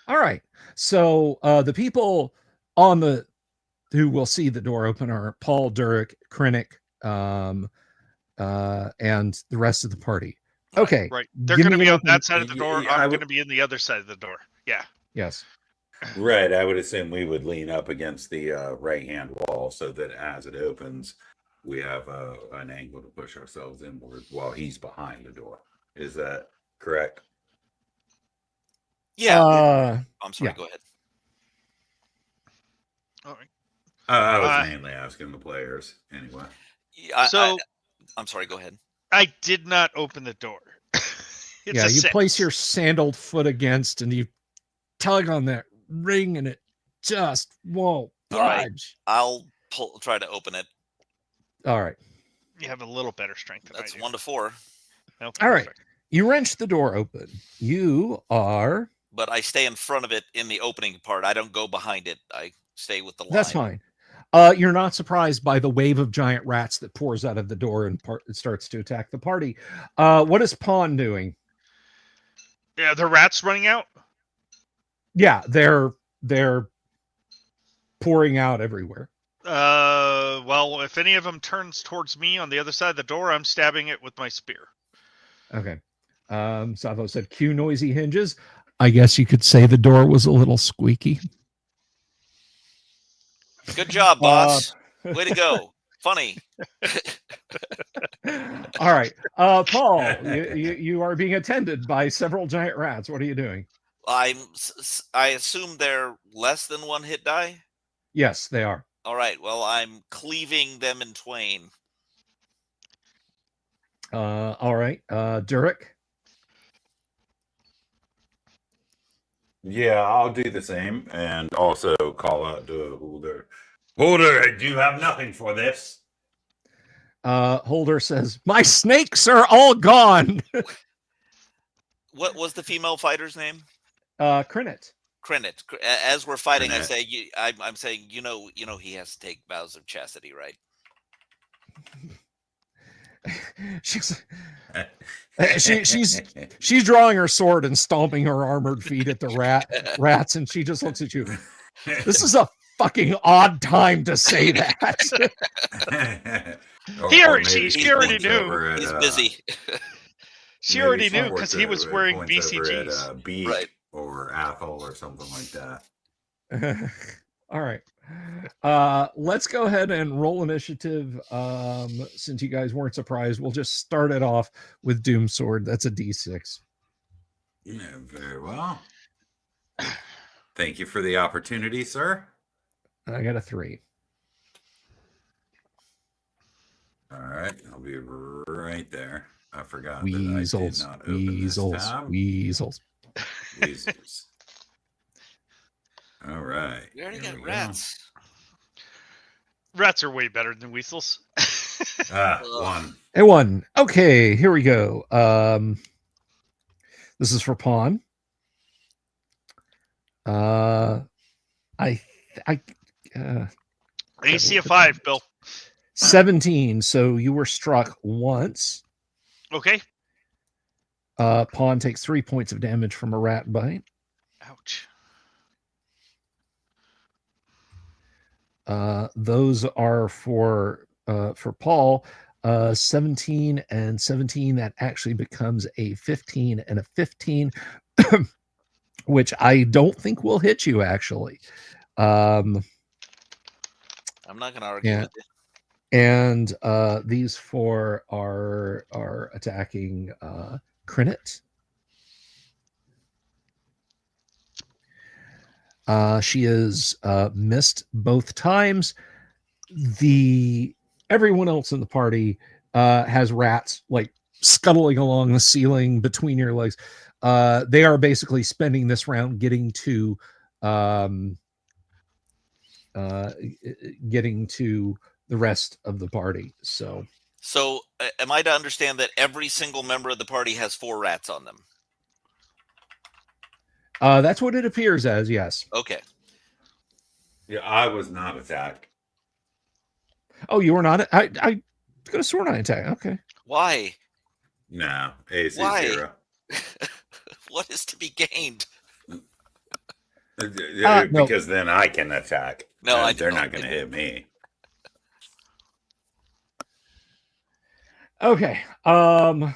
All right. So the people who will see the door open are Paul, Durek, Krennic, and the rest of the party. Okay. Right. They're going to be on that side of the door. I'm going to be in the other side of the door. Yeah. Yes. Right. I would assume we would lean up against the right-hand wall so that as it opens, we have an angle to push ourselves inward while he's behind the door. Is that correct? Yeah. I'm sorry. Yeah. Go ahead. All right. I was mainly asking the players anyway. I'm sorry. Go ahead. I did not open the door. Yeah, you place your sandaled foot against and you tug on that ring and it just won't budge. All right. I'll try to open it. All right. You have a little better strength than That's I do. 1 to 4. No, all right. You wrench the door open. You are... But I stay in front of it in the opening part. I don't go behind it. I stay with the line. That's fine. You're not surprised by the wave of giant rats that pours out of the door and starts to attack the party. What is Pawn doing? Yeah, the rats running out? Yeah, they're pouring out everywhere. Well, if any of them turns towards me on the other side of the door, I'm stabbing it with my spear. Okay. Savo said, cue noisy hinges. I guess you could say the door was a little squeaky. Good job, boss. Way to go. Funny. All right. Paul, you are being attended by several giant rats. What are you doing? I assume they're less than 1 hit die? Yes, they are. All right. Well, I'm cleaving them in twain. All right. Durek? Yeah, I'll do the same and also call out to Holder. Holder, do you have nothing for this? Holder says, my snakes are all gone. What was the female fighter's name? Crinit. Crinit. As we're fighting, Crinit. I say, I'm saying, you know, he has to take vows of chastity, right? she's drawing her sword and stomping her armored feet at the rats, and she just looks at you. This is a fucking odd time to say that. She already knew. He's busy. She already knew because he was wearing BCGs. Beak right. Or Athol or something like that. All right. Let's go ahead and roll initiative. Since you guys weren't surprised, we'll just start it off with Doom Sword. That's a D6. Yeah, very well. Thank you for the opportunity, sir. I got a 3. All right, I'll be right there. I forgot Weasels, that I did not open weasels, this tab. weasels. Weasels. All right. We already here got we rats. Rats are way better than weasels. go. 1. A 1. Okay, here we go. This is for Pawn. AC of 5, Bill. 17. So you were struck once. Okay. Pawn takes 3 points of damage from a rat bite. Ouch. Those are for Paul. 17 and 17. That actually becomes a 15 and a 15, which I don't think will hit you. Actually, I'm not going to argue with you. And these 4 are attacking Crinit. She is missed both times. Everyone else in the party has rats like scuttling along the ceiling between your legs. They are basically spending this round getting to the rest of the party. So am I to understand that every single member of the party has 4 rats on them? That's what it appears as, yes. Okay. Yeah, I was not attacked. Oh, you were not? I could have sworn I attacked. Okay. Why? No, AC Why? 0. What is to be gained? Because then I can attack. No, they're not going to hit me. Okay. All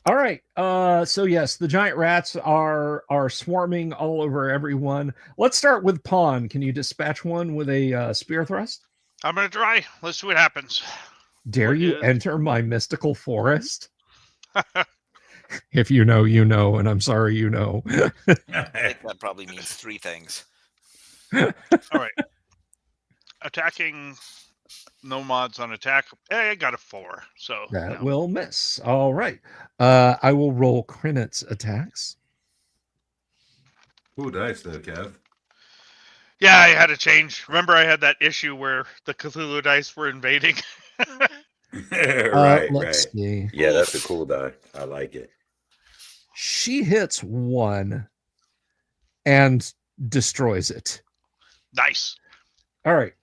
right. So yes, the giant rats are swarming all over everyone. Let's start with Pawn. Can you dispatch one with a spear thrust? I'm going to try. Let's see what happens. Dare you enter my mystical forest? If you know, you know, and I'm sorry, you know. I think that probably means 3 things. All right. Attacking, no mods on attack. I got a 4, so That no. will miss. All right. I will roll Crinet's attacks. Ooh, dice though, Kev. Yeah, I had to change. Remember, I had that issue where the Cthulhu dice were invading. Right, Let's right. see. Yeah, that's a cool die. I like it. She hits 1 and destroys it. Nice. All right.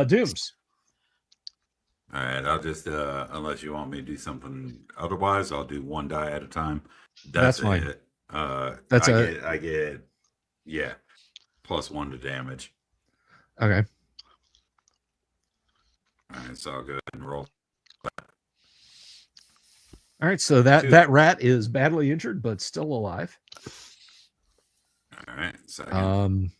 Dooms. All right, I'll just unless you want me to do something otherwise, I'll do 1 die at a time. That's a fine. hit. That's I get yeah, +1 to damage. Okay. All right, so I'll go ahead and roll. All right. So that 2. that rat is badly injured, but still alive. All right, second.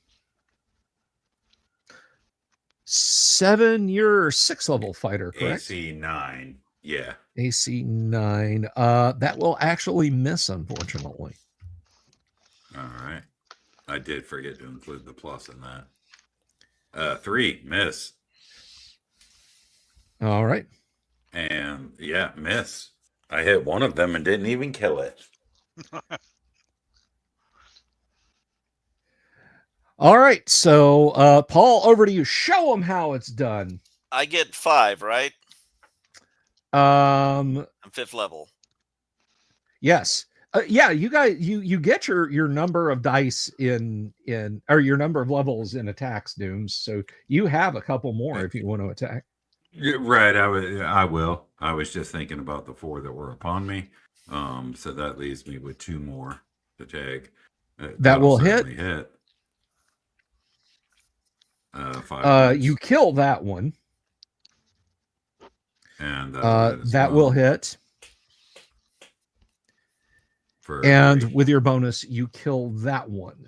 7, you're 6th level fighter, correct? AC 9. Yeah. AC 9. That will actually miss, unfortunately. All right. I did forget to include the plus in that. 3, miss. All right. And yeah, miss. I hit one of them and didn't even kill it. All right. So, Paul, over to you. Show them how it's done. I get 5, right? I'm 5th level. Yes. Yeah, you guys, you get your number of dice in or your number of levels in attacks, Dooms. So you have a couple more if you want to attack. Right, I will. I was just thinking about the 4 that were upon me. So that leaves me with 2 more to take. That will certainly hit. 5 you kill that one. And that will hit. And 3. with your bonus, you kill that one.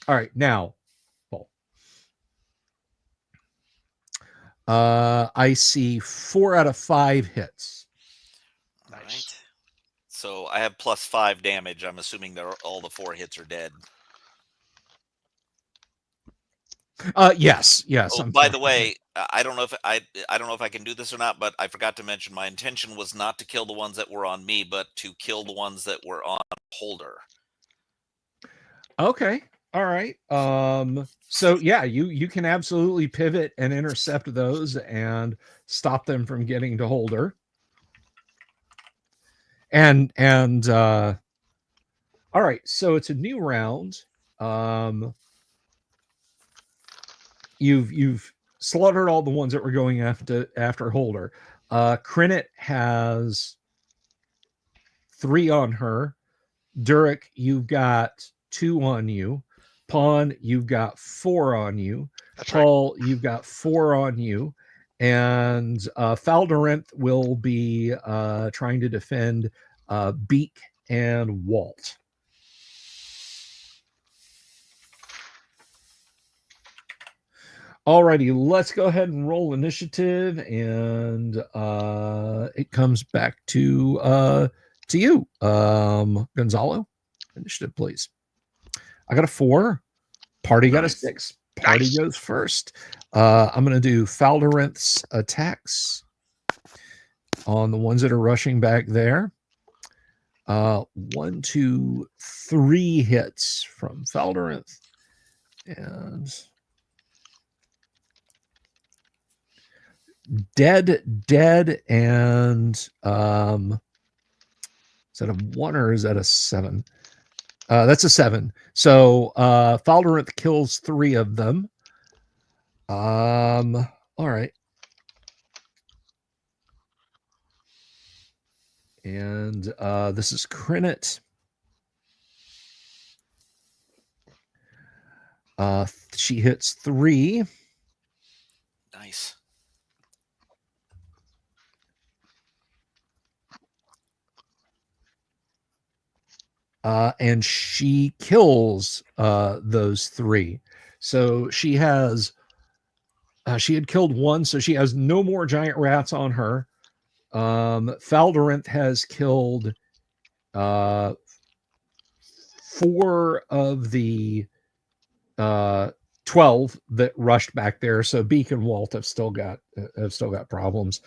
All right, now, Paul. I see 4 out of 5 hits. Nice. Right. So I have +5 damage. I'm assuming all the 4 hits are dead. Yes. Oh, by the way, I don't know if I can do this or not, but I forgot to mention my intention was not to kill the ones that were on me, but to kill the ones that were on Holder. Okay. All right. So yeah, you can absolutely pivot and intercept those and stop them from getting to Holder. And all right, so it's a new round. You've slaughtered all the ones that were going after Holder. Crinet has 3 on her. Durek, you've got 2 on you. Pawn, you've got 4 on you. That's Paul, you've got 4 on you. And Faldorinth will be trying to defend Beak and Walt. Alrighty, let's go ahead and roll initiative, and it comes back to you, Gonzalo. Initiative, please. I got a 4. Party got a 6. Party goes first. I'm going to do Faldorinth's attacks on the ones that are rushing back there. 1, 2, 3 hits from Faldorinth, and dead, and is that a 1 or is that a 7? That's a 7. So Faldorinth kills 3 of them. All right. And this is Crinet. She hits 3. Nice. And she kills those 3. So she has she had killed 1, so she has no more giant rats on her. Faldorinth has killed 4 of the 12 that rushed back there. So Beak and Walt have still got problems.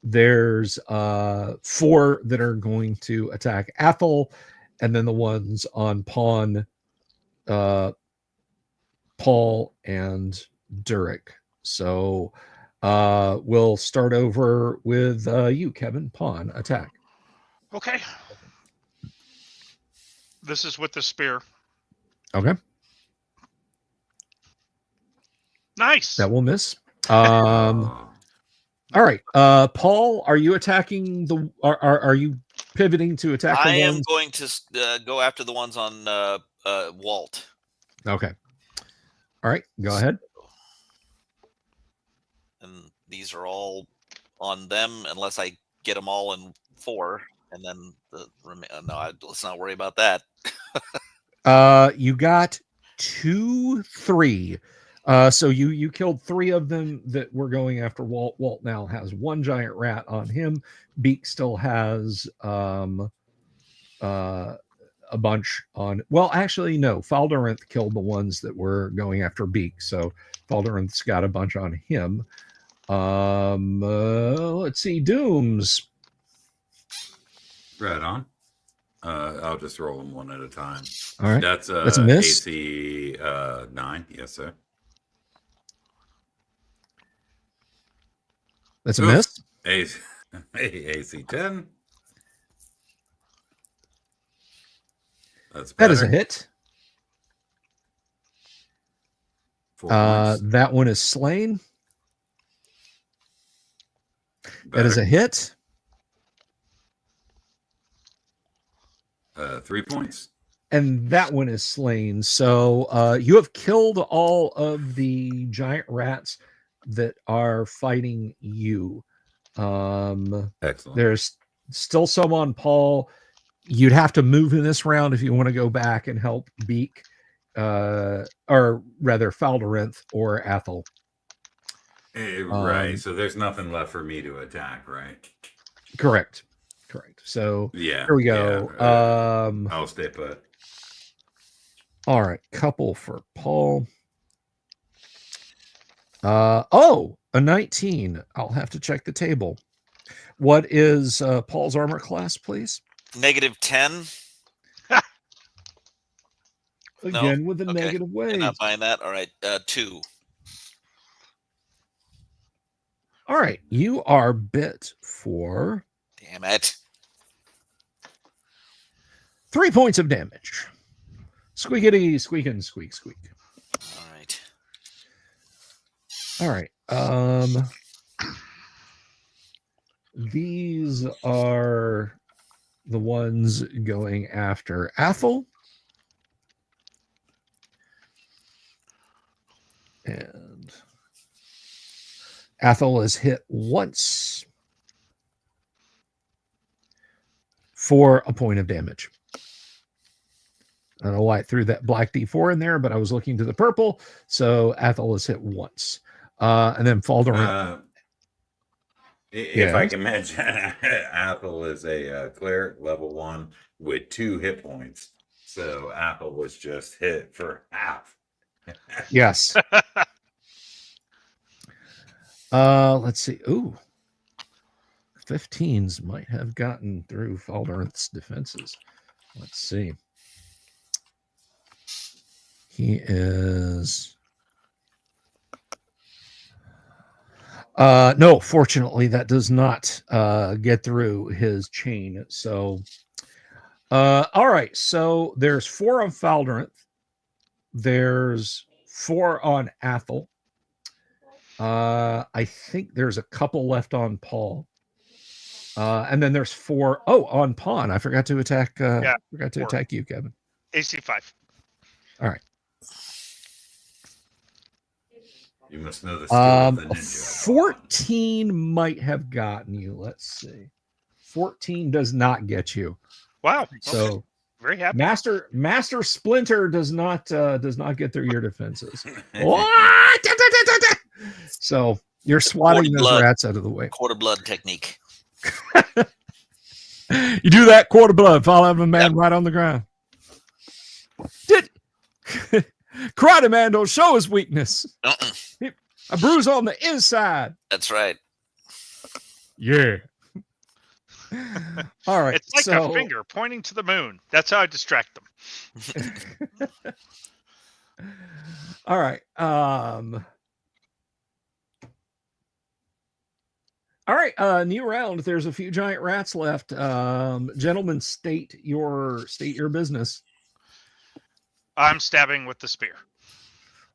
There's 4 that are going to attack Athel, and then the ones on Pawn, Paul, and Durek. So we'll start over with you, Kevin. Pawn, attack. Okay. This is with the spear. Okay. Nice. That will miss. Oh. All right. Paul, are you attacking the are you pivoting to attack the I am ones? going to go after the ones on Walt. Okay. All right, go ahead. And these are all on them unless I get them all in 4, and then let's not worry about that. You got 2, 3. So you killed 3 of them that were going after Walt. Walt now has 1 giant rat on him. Beak still has a bunch on. Well, actually, no. Faldorinth killed the ones that were going after Beak. So Faldorinth's got a bunch on him. Let's see. Dooms. Right on. I'll just roll them one at a time. All right. That's a miss. AC 9. Yes, sir. That's a miss. AC 10. That is a hit. 4 points. That one is slain. Better. That is a hit. 3 points. And that one is slain. So you have killed all of the giant rats that are fighting you. Excellent. There's still some on Paul. You'd have to move in this round if you want to go back and help Beak, or rather Faldorinth or Athel. Right. So there's nothing left for me to attack, right? Correct. So yeah, here we go. Yeah, I'll stay put. All right, couple for Paul. A 19. I'll have to check the table. What is Paul's armor class, please? -10. Again, with a Okay. negative You're wage. not buying that? All right. 2. All right, you are bit for Damn it. 3 points of damage. Squeakity, squeakin', squeak, squeak. All right. All right. These are the ones going after Athel. And Athel is hit once for a point of damage. I don't know why I threw that black D4 in there, but I was looking to the purple. So Athel is hit once. And then Faldorin. If I can mention, Athel is a cleric level 1 with 2 hit points. So Athel was just hit for half. Yes. Let's see. Ooh. 15s might have gotten through Faldorinth's defenses. Let's see. He is... no, fortunately, that does not get through his chain. So, all right. So there's 4 on Faldorinth. There's 4 on Athel. I think there's a couple left on Paul. And then there's 4 on Pawn. I forgot to attack. Forgot to 4. attack you, Kevin. AC 5. All right. You must know the skill of the ninja. 14 might have gotten you. Let's see. 14 does not get you. Wow. So okay. Very happy. Master Splinter does not get through your defenses. What? So you're swatting those rats out of the way. Quarter blood technique. You do that, quarter blood. Fall out of a man right on the ground. Did Karate Man don't show his weakness. A bruise on the inside. That's right. Yeah. All right. It's like a finger pointing to the moon. That's how I distract them. All right. All right. New round. There's a few giant rats left. Gentlemen, state your business. I'm stabbing with the spear.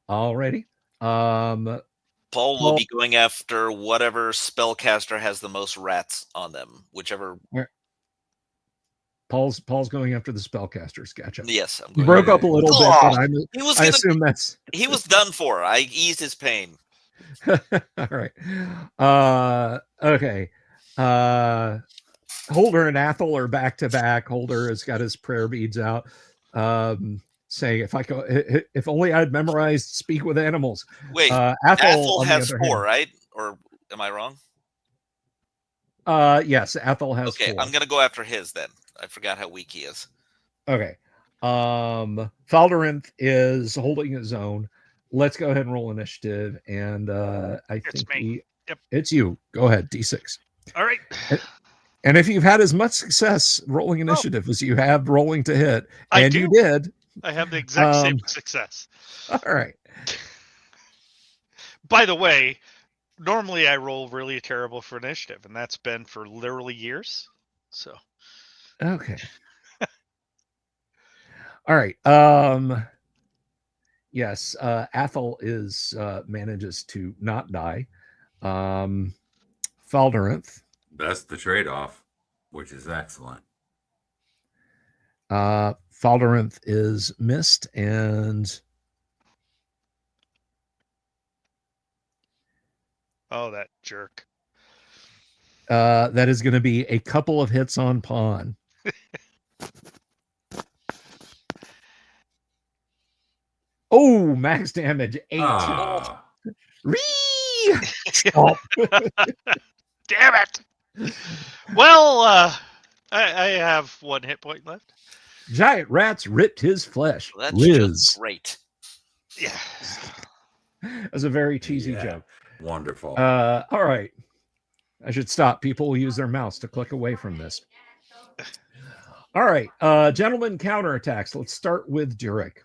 Alrighty. Paul will be going after whatever spellcaster has the most rats on them, whichever. Paul's going after the spellcasters. Gotcha. Yes, you broke up a little bit, but I assume that's. He was done for. I eased his pain. All right. Okay. Holder and Athel are back to back. Holder has got his prayer beads out, saying, "If only I'd memorized speak with animals." Wait, Athel has 4, right? Or am I wrong? Yes, Athel has 4. I'm gonna go after his then. I forgot how weak he is. Okay. Faldorinth is holding his own. Let's go ahead and roll initiative. And I think it's you. Go ahead, D6. All right. And if you've had as much success rolling initiative as you have rolling to hit, and you did, I have the exact same success. All right. By the way, normally I roll really terrible for initiative, and that's been for literally years. So. Okay. All right. Yes, Athel manages to not die. Faldorinth. That's the trade-off, which is excellent. Faldorinth is missed, and oh, that jerk. That is going to be a couple of hits on pawn. Oh, max damage 8. Damn it! Well, I have 1 hit point left. Giant rats ripped his flesh. Well, that's just great. Yeah, that's a very cheesy joke. Wonderful. All right, I should stop. People will use their mouse to click away from this. All right, gentlemen, counterattacks. Let's start with Durek.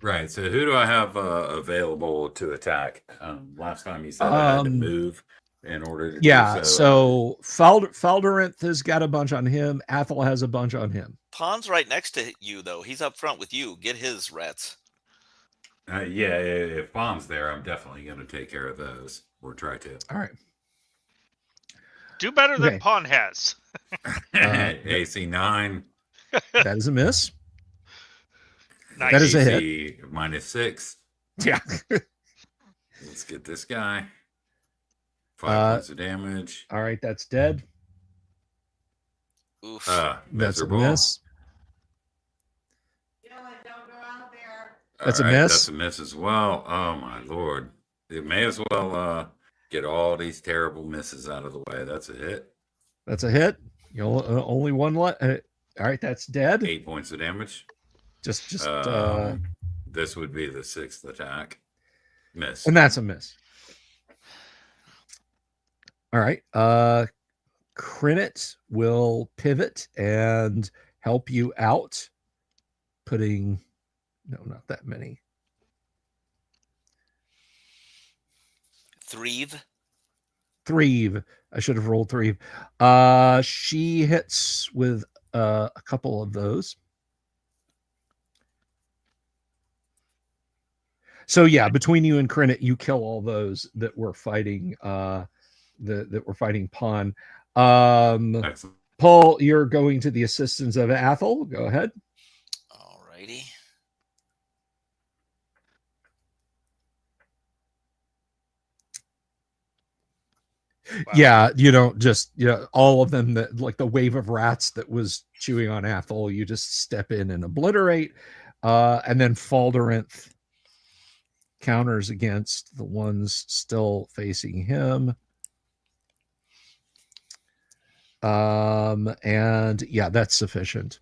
Right. So who do I have available to attack? Last time you said I had to move in order to do so. So Faldorinth has got a bunch on him. Athel has a bunch on him. Pawn's right next to you, though. He's up front with you. Get his rats. Yeah, if Pawn's there, I'm definitely going to take care of those. Or try to. All right. Do better than Pawn has. AC 9. That is a miss. Nice. That is a hit. -6. Yeah. Let's get this guy. 5 points of damage. All right, that's dead. Oof. That's a miserable. miss. That's a miss. That's a miss as well. Oh my lord! It may as well get all these terrible misses out of the way. That's a hit. That's a hit. You know, only one left. All right, that's dead. 8 points of damage. Just this would be the 6th attack. Miss. And that's a miss. All right. Crinit will pivot and help you out. Putting not that many. Threve. I should have rolled Threve. She hits with a couple of those. So yeah, between you and Crinit, you kill all those that were fighting that were fighting Pawn. Excellent. Paul, you're going to the assistance of Athel. Go ahead. Alrighty. Wow. Yeah, all of them, that like the wave of rats that was chewing on Athel, you just step in and obliterate. And then Faldorinth counters against the ones still facing him. And yeah, that's sufficient.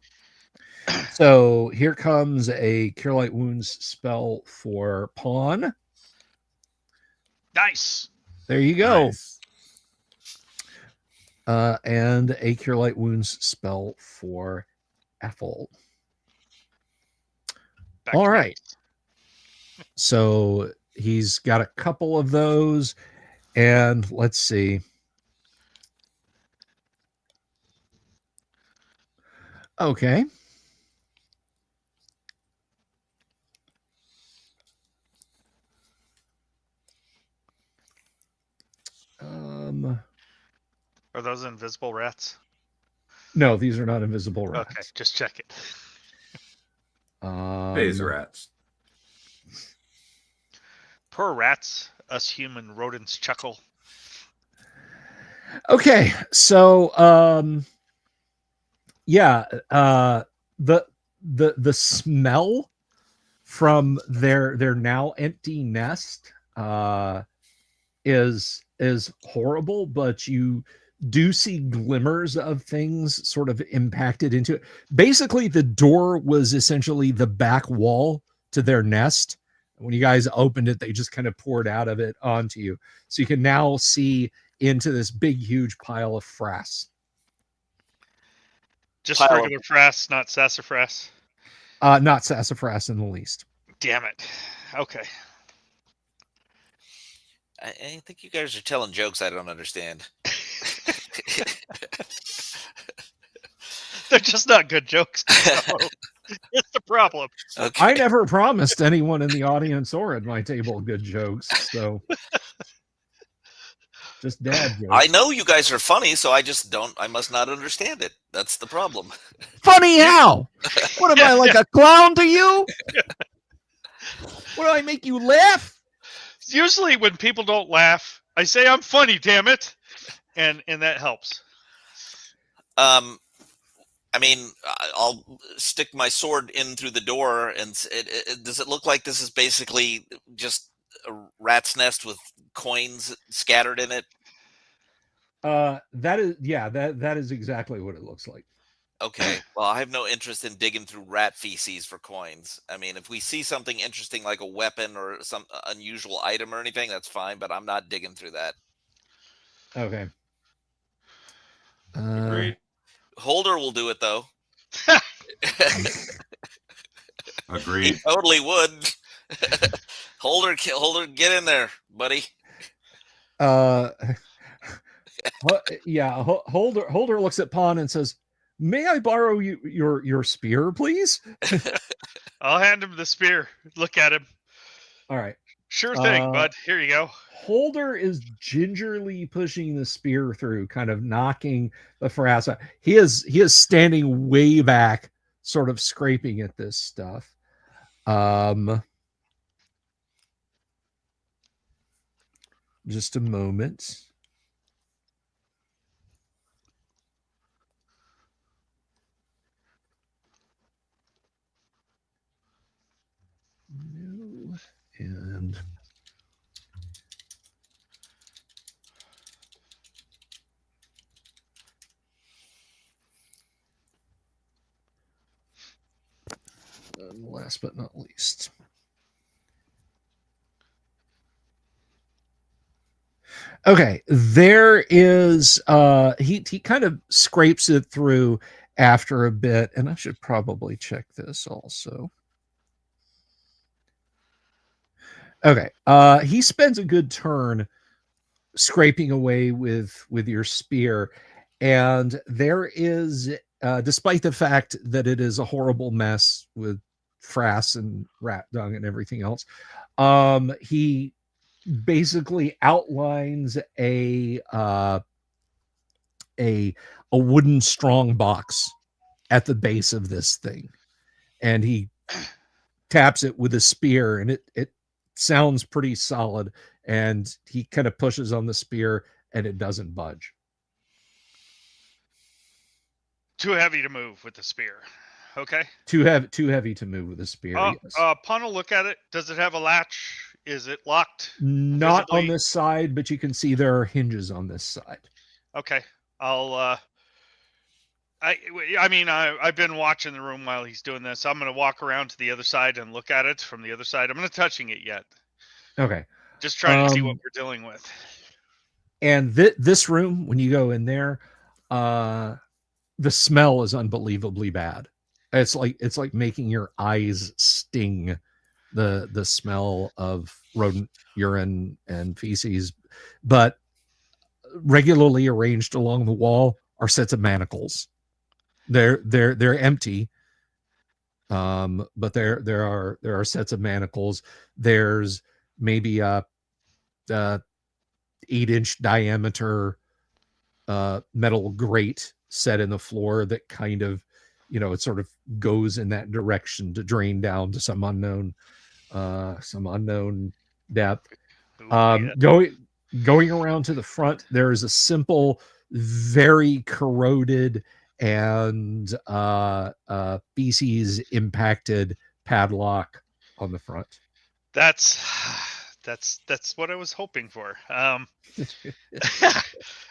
So here comes a Cure Light Wounds spell for Pawn. Nice. There you go. Nice. And a Cure Light Wounds spell for Ethel. Back All to right. me. So he's got a couple of those. And let's see. Okay. Are those invisible rats? No, these are not invisible rats. Okay, just check it. Phase rats. Poor rats. Us human rodents chuckle. Okay, so yeah, the smell from their now empty nest is horrible, but you do see glimmers of things sort of impacted into it. Basically, the door was essentially the back wall to their nest. When you guys opened it, they just kind of poured out of it onto you. So you can now see into this big, huge pile of frass. Just regular frass, not sassafras. Not sassafras in the least. Damn it. Okay. I think you guys are telling jokes I don't understand. They're just not good jokes. It's the problem. Okay. I never promised anyone in the audience or at my table good jokes, so just dad jokes. I know you guys are funny, so I must not understand it. That's the problem. Funny how? What am I, like a clown to you? What, do I make you laugh? Usually when people don't laugh, I say I'm funny, damn it. And that helps. I mean, I'll stick my sword in through the door, and does it look like this is basically just a rat's nest with coins scattered in it? That is exactly what it looks like. Okay. Well, I have no interest in digging through rat feces for coins. I mean, if we see something interesting like a weapon or some unusual item or anything, that's fine, but I'm not digging through that. Okay. Agreed. Holder will do it though. Agreed. He totally would. Holder, get in there, buddy. Yeah. Holder looks at Pawn and says, "May I borrow your spear, please?" I'll hand him the spear. Look at him. All right. Sure thing, bud. Here you go. Holder is gingerly pushing the spear through, kind of knocking the frass out. He is standing way back, sort of scraping at this stuff. Just a moment. And last but not least, okay, there is he kind of scrapes it through after a bit, and I should probably check this also. Okay, he spends a good turn scraping away with your spear, and there is, despite the fact that it is a horrible mess with frass and rat dung and everything else, he basically outlines a wooden strong box at the base of this thing, and he taps it with a spear, and it sounds pretty solid, and he kind of pushes on the spear and it doesn't budge. Too heavy to move with the spear. Okay. Too heavy to move with a spear. Yes. Pawn will look at it. Does it have a latch? Is it locked? Not visibly? on this side, but you can see there are hinges on this side. Okay. I'll I mean, I've been watching the room while he's doing this. I'm going to walk around to the other side and look at it from the other side. I'm not touching it yet. Okay. Just trying to see what we're dealing with. And this room, when you go in there, the smell is unbelievably bad. It's like making your eyes sting. The smell of rodent urine and feces, but regularly arranged along the wall are sets of manacles. They're empty, but there are sets of manacles. There's maybe a 8-inch diameter metal grate set in the floor that kind of, it sort of goes in that direction to drain down to some unknown depth. Going around to the front, there is a simple, very corroded and feces impacted padlock on the front. That's what I was hoping for. I'm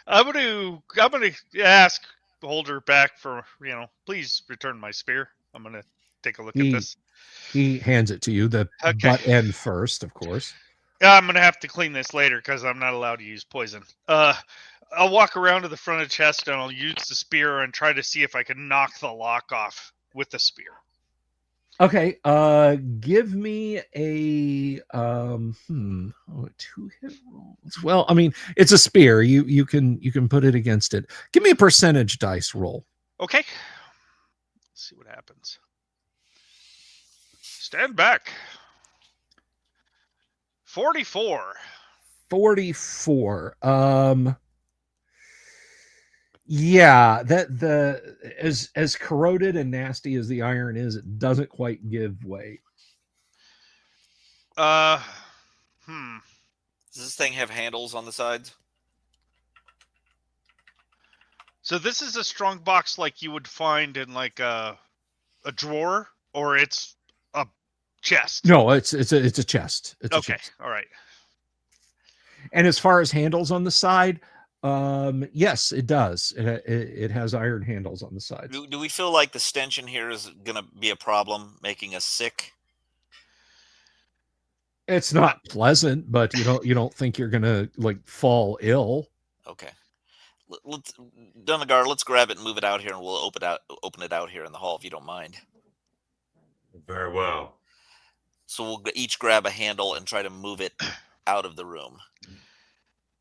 gonna ask Holder back for, please return my spear. I'm gonna take a look at this. He hands it to you, the butt end first, of course. I'm gonna have to clean this later because I'm not allowed to use poison. I'll walk around to the front of the chest and I'll use the spear and try to see if I can knock the lock off with the spear. Okay, give me a 2-hit rolls. Well, I mean, it's a spear. You can put it against it. Give me a percentage dice roll. Okay. Let's see what happens. Stand back. 44. 44. Yeah, as corroded and nasty as the iron is, it doesn't quite give way. Does this thing have handles on the sides? So this is a strong box like you would find in like a drawer, or it's a chest? No, it's a chest. It's okay. A chest. All right. And as far as handles on the side, yes, it does. It has iron handles on the sides. Do we feel like the stench in here is going to be a problem, making us sick? It's not pleasant, but you don't think you're gonna like fall ill. Okay. Let's Dunagar, let's grab it and move it out here, and we'll open it out here in the hall if you don't mind. Very well. So we'll each grab a handle and try to move it out of the room.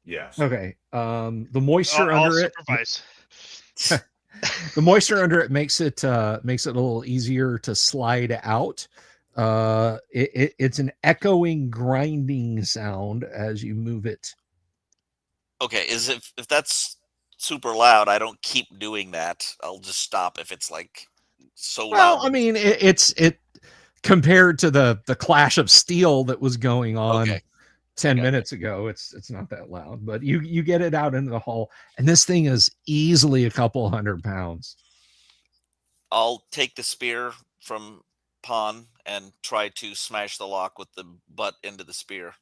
Yes. Okay. The moisture under it. The moisture under it makes it a little easier to slide out. It's an echoing, grinding sound as you move it. Okay. If that's super loud, I don't keep doing that. I'll just stop if it's like so loud. Well, I mean, it compared to the clash of steel that was going on. Okay. 10 minutes ago, it's not that loud, but you get it out into the hall, and this thing is easily a couple 100 pounds. I'll take the spear from Pon and try to smash the lock with the butt into the spear.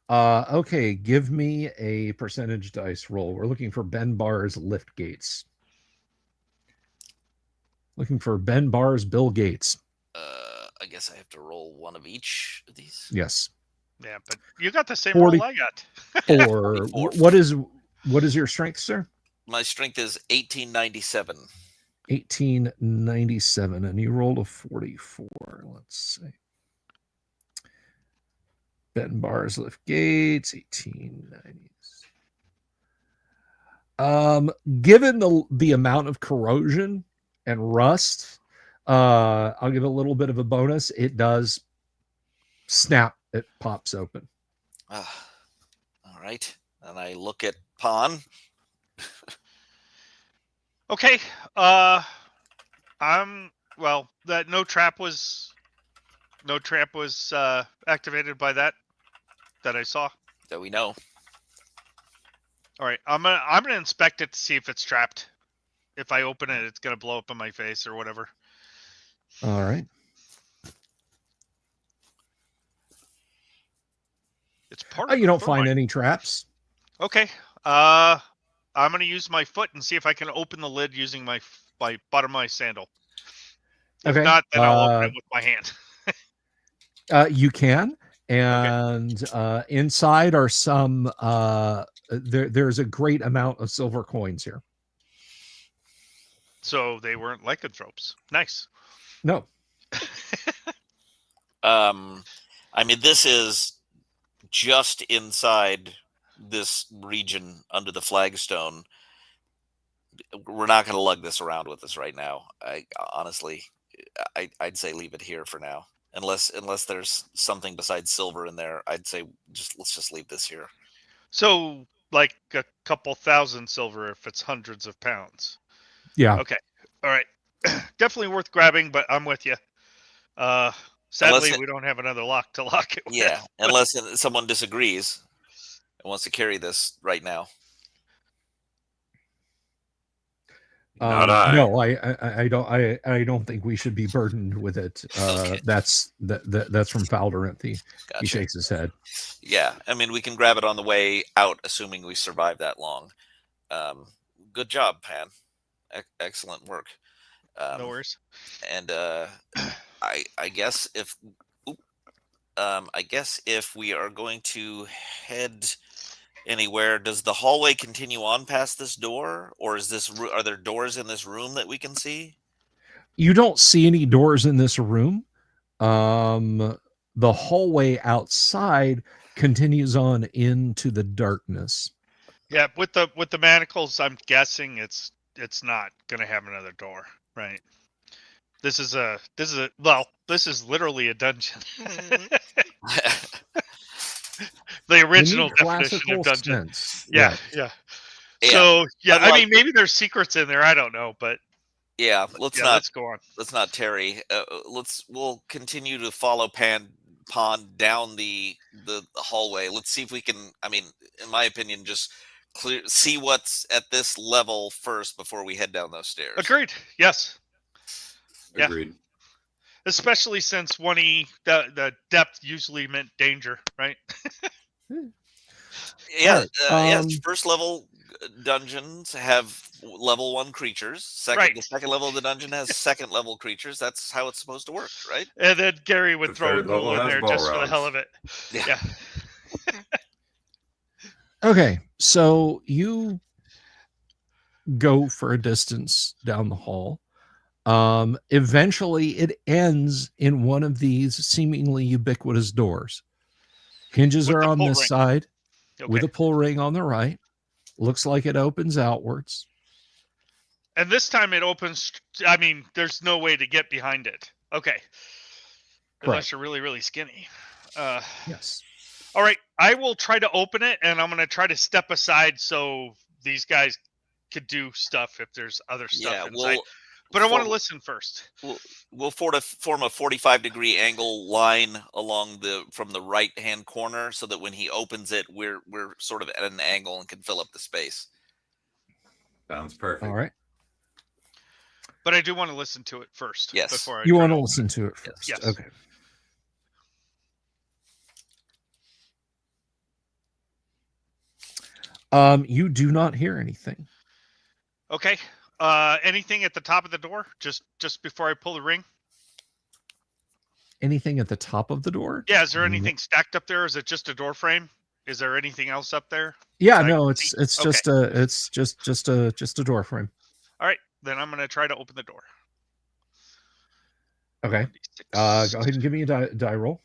Okay, give me a percentage dice roll. We're looking for Ben Barr's lift gates. Looking for Ben Barr's Bill Gates. I guess I have to roll one of each of these. Yes. Yeah, but you got the same roll I got. Or what is your strength, sir? My strength is 1897. 1897, and you rolled a 44. Let's see. Ben Barr's lift gates, 1890s. Given the amount of corrosion and rust, I'll give a little bit of a bonus. It does snap. It pops open. All right. And I look at Pon. Okay. That no trap was activated by that I saw. That we know. All right. I'm gonna inspect it to see if it's trapped. If I open it, it's gonna blow up in my face or whatever. All right. It's part of you don't find any traps. Okay. I'm going to use my foot and see if I can open the lid using my my bottom of my sandal. If Okay. not, then I'll open it with my hand. You can, and inside are some. There's a great amount of silver coins here. So they weren't lycanthropes. Nice. No. I mean, this is just inside this region under the flagstone. We're not going to lug this around with us right now. Honestly, I'd say leave it here for now. Unless there's something besides silver in there, I'd say let's just leave this here. So like a couple thousand silver if it's hundreds of pounds. Yeah. Okay. All right. Definitely worth grabbing, but I'm with you. Sadly, we don't have another lock to lock it with. Yeah, unless someone disagrees and wants to carry this right now. No, I don't think we should be burdened with it. Okay. That's from Falderanthy. Gotcha. He shakes his head. Yeah, I mean, we can grab it on the way out, assuming we survive that long. Good job, Pan. Excellent work. No worries. And I guess if we are going to head anywhere, does the hallway continue on past this door, or are there doors in this room that we can see? You don't see any doors in this room. The hallway outside continues on into the darkness. Yeah, with the manacles, I'm guessing it's not gonna have another door, right? This is literally a dungeon. The original definition of dungeon. Yeah. So I mean, maybe there's secrets in there. I don't know, but yeah, let's go on. Let's not tarry. We'll continue to follow Pond down the hallway. Let's see if we can. I mean, in my opinion, just see what's at this level first before we head down those stairs. Agreed. Yes. Agreed. Yeah. Especially since the depth usually meant danger, right? Yeah. Yes. First level dungeons have level 1 creatures. The second level of the dungeon has second level creatures. That's how it's supposed to work, right? And then Gary would throw a ghoul in there just for the hell of it. Yeah. Okay, so you go for a distance down the hall. Eventually, it ends in one of these seemingly ubiquitous doors. Hinges are on this side, with a pull ring on the right. Looks like it opens outwards. And this time it opens. I mean, there's no way to get behind it. Okay. Unless you're really, really skinny. Yes. All right. I will try to open it, and I'm going to try to step aside so these guys could do stuff if there's other stuff inside. But I want to listen first. We'll form a 45-degree angle line from the right-hand corner, so that when he opens it, we're sort of at an angle and can fill up the space. Sounds perfect. All right. But I do want to listen to it first. Yes. Before you want to listen to it first. Yes. Okay. You do not hear anything. Okay. Anything at the top of the door? Just before I pull the ring? Anything at the top of the door? Yeah, is there anything stacked up there? Is it just a door frame? Is there anything else up there? Yeah, no, it's just a door frame. All right, then I'm going to try to open the door. Okay. Go ahead and give me a die roll.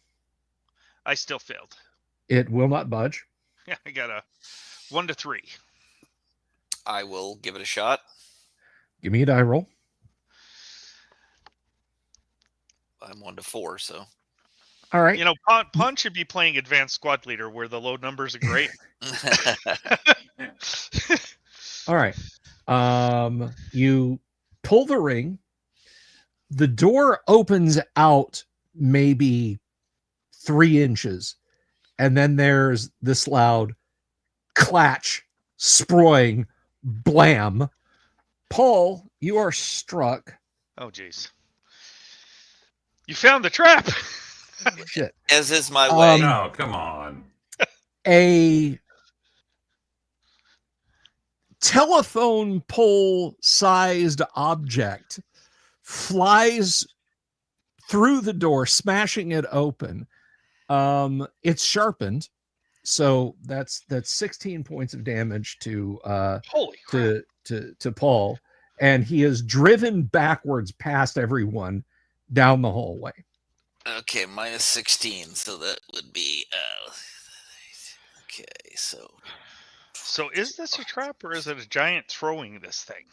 I still failed. It will not budge. Yeah, I got a 1 to 3. I will give it a shot. Give me a die roll. I'm 1 to 4, so. All right. You know, Pon should be playing Advanced Squad Leader, where the low numbers are great. All right. You pull the ring. The door opens out maybe 3 inches, and then there's this loud clatch, sproing, blam. Paul, you are struck. Oh, jeez. You found the trap. Shit. As is my way. No, come on. A telephone pole sized object flies through the door, smashing it open. It's sharpened, so that's 16 points of damage to Holy crap. to Paul, and he is driven backwards past everyone down the hallway. Okay, minus 16, so that would be okay. So is this a trap or is it a giant throwing this thing?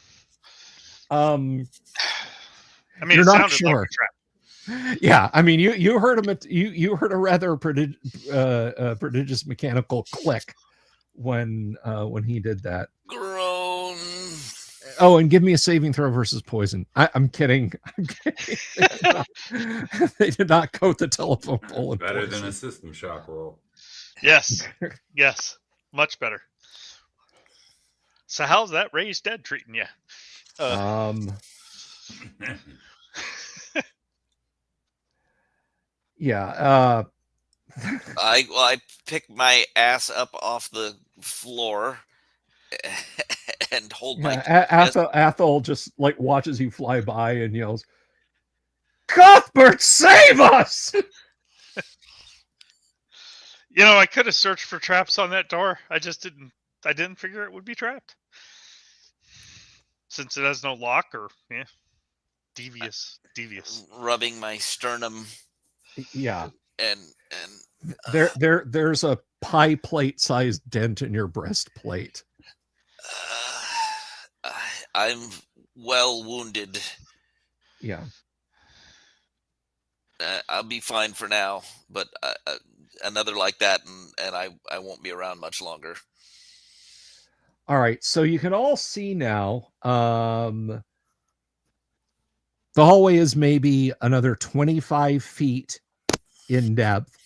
I I mean, you're it not sounded sure. like a trap. Yeah, I mean, you heard him. You heard a rather prodigious mechanical click when he did that. groan. Oh, and give me a saving throw versus poison. I'm kidding. I'm kidding. They did not coat the telephone pole in Better poison. than a system shock roll. Yes. Yes. Much better. So how's that raised dead treating you? Yeah. I pick my ass up off the floor and hold my Athol just like watches you fly by and yells, "Cuthbert, save us!" You know, I could have searched for traps on that door. I didn't figure it would be trapped. Since it has no lock or devious. rubbing my sternum. Yeah. And there's a pie plate sized dent in your breastplate. I'm well wounded. Yeah. I'll be fine for now, but another like that, and I won't be around much longer. All right, so you can all see now. The hallway is maybe another 25 feet in depth.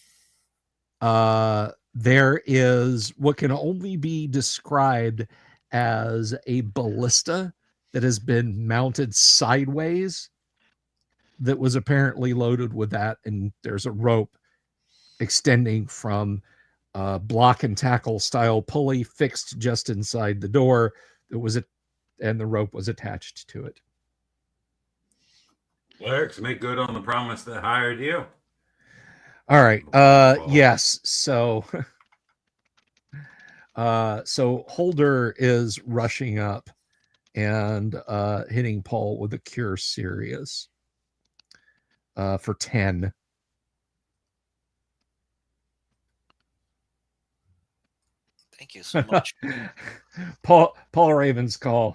There is what can only be described as a ballista that has been mounted sideways that was apparently loaded with that, and there's a rope extending from block and tackle style pulley fixed just inside the door that was and the rope was attached to it. Clerics, make good on the promise that hired you. All right. Yes. So so Holder is rushing up and hitting Paul with a Cure Serious for 10. Thank you so much. Paul Raven's call.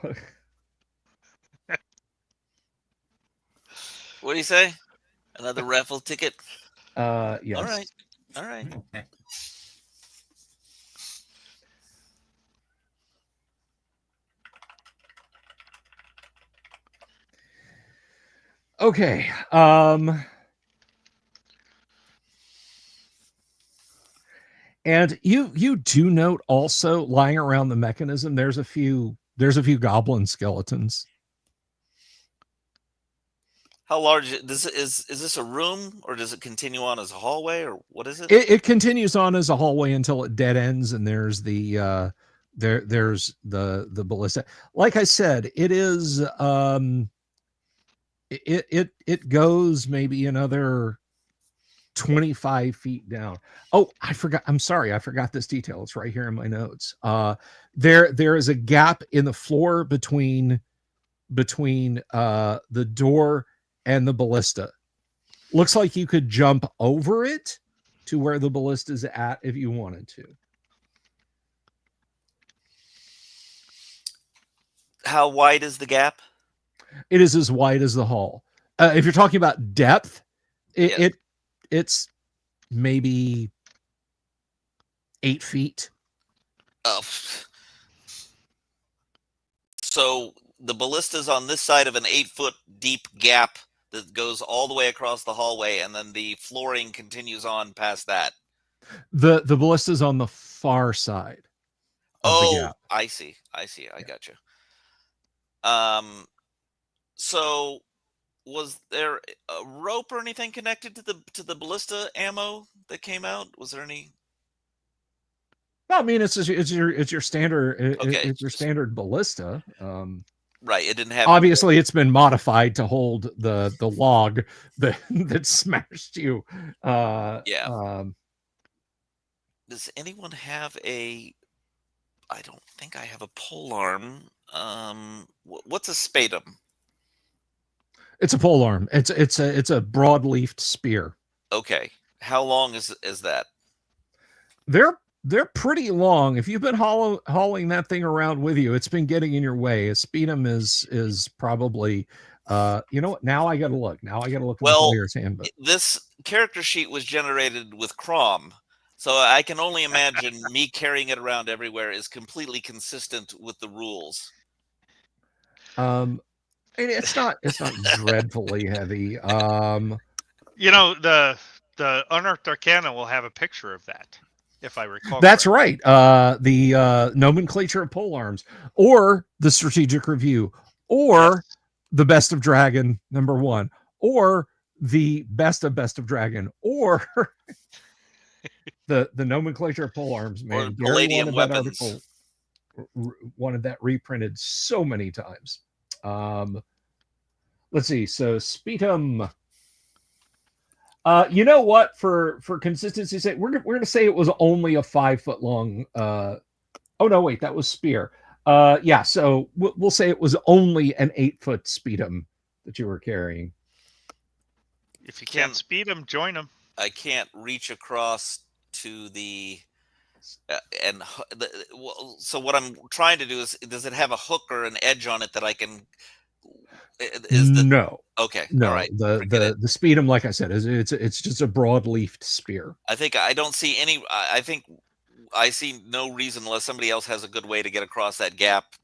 What do you say? Another raffle ticket? Yes. All right. Okay. And you do note also lying around the mechanism, there's a few goblin skeletons. How large is this a room, or does it continue on as a hallway, or what is it? It continues on as a hallway until it dead ends, and there's the there's the ballista. Like I said, it is it goes maybe another 25 feet down. Oh, I forgot. I'm sorry. I forgot this detail. It's right here in my notes. There is a gap in the floor between the door and the ballista. Looks like you could jump over it to where the ballista is at if you wanted to. How wide is the gap? It is as wide as the hall. If you're talking about depth, it's maybe 8 feet. So the ballista's on this side of an 8-foot deep gap that goes all the way across the hallway, and then the flooring continues on past that. The ballista's on the far side of the gap. I see. I got you. So was there a rope or anything connected to the ballista ammo that came out? Was there any? Well, I mean, it's your standard Okay. it's your standard ballista. Right. It didn't have Obviously, it's been modified to hold the log that smashed you. Yeah. Does anyone have a? I don't think I have a pole arm. What's a spadum? It's a pole arm. It's a broad-leafed spear. Okay. How long is that? They're pretty long. If you've been hauling that thing around with you, it's been getting in your way. A speedum is probably you know what? Now I gotta look. Now I gotta look at the player's handbook. This character sheet was generated with Crom, so I can only imagine me carrying it around everywhere is completely consistent with the rules. It's not dreadfully heavy. You know, the Unearthed Arcana will have a picture of that, if I recall. That's right. The nomenclature of pole arms, or the strategic review, or the best of dragon #1, or the best of dragon, or the nomenclature of pole arms. Man, Or Gary palladium wanted that weapons. article, wanted that reprinted so many times. Let's see. So Spetum. You know what? For consistency's sake, we're gonna say it was only a 5 foot long. Oh no, wait, that was spear. Yeah. So we'll say it was only an 8 foot speedum that you were carrying. If you can't speed them, join them. I can't reach across to the so what I'm trying to do is, does it have a hook or an edge on it that I can? No. Okay. No. All right. The speedum, like I said, it's just a broad leafed spear. I don't see any. I think I see no reason, unless somebody else has a good way to get across that gap,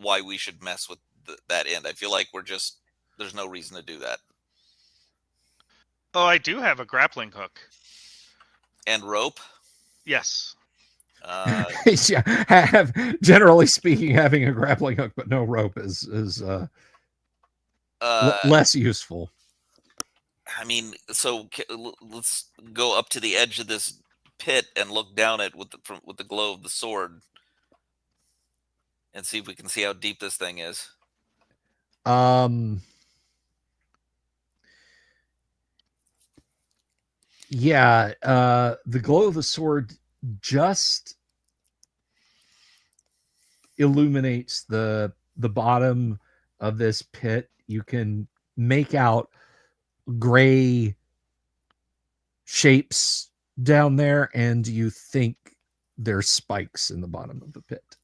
why we should mess with that end. I feel like there's no reason to do that. Oh, I do have a grappling hook. And rope? Yes. Yeah, generally speaking, having a grappling hook but no rope is less useful. I mean, so let's go up to the edge of this pit and look down it with the glow of the sword, and see if we can see how deep this thing is. Yeah, the glow of the sword just illuminates the bottom of this pit. You can make out gray shapes down there, and you think there's spikes in the bottom of the pit.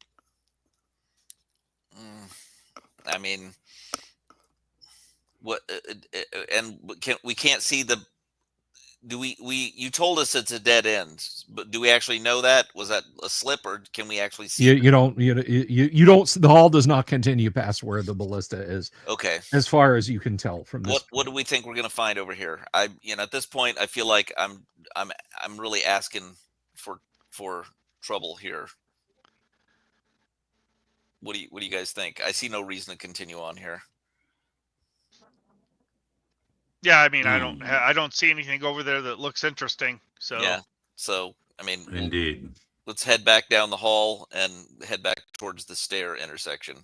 I mean, what? And we can't see the. Do we? You told us it's a dead end, but do we actually know that? Was that a slip, or can we actually see? You don't. The hall does not continue past where the ballista is. Okay. As far as you can tell from this. What do we think we're going to find over here? At this point, I feel like I'm really asking for trouble here. What do you guys think? I see no reason to continue on here. Yeah, I mean, I don't see anything over there that looks interesting. So yeah, so I mean, indeed, let's head back down the hall and head back towards the stair intersection.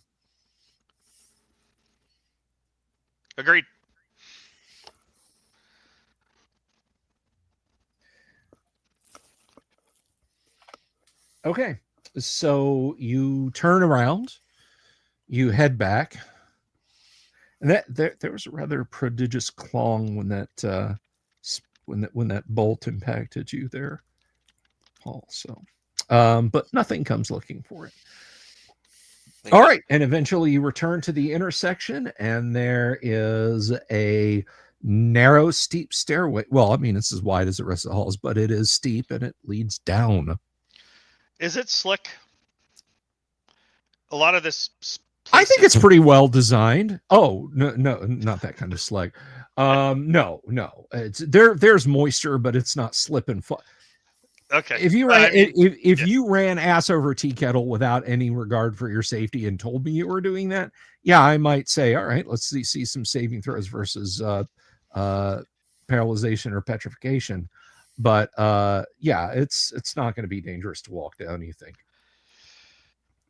Agreed. Okay, so you turn around, you head back. And there was a rather prodigious clong when that when that bolt impacted you there, Paul. So, but nothing comes looking for it. All right, and eventually you return to the intersection, and there is a narrow, steep stairway. Well, I mean, it's as wide as the rest of the halls, but it is steep and it leads down. Is it slick? A lot of this. I think it's pretty well designed. Oh, no, not that kind of slick. No. It's there's moisture, but it's not slip and fall. Okay. If you ran you ran ass over tea kettle without any regard for your safety and told me you were doing that, yeah, I might say, all right, let's see some saving throws versus paralyzation or petrification. But yeah, it's not going to be dangerous to walk down, you think?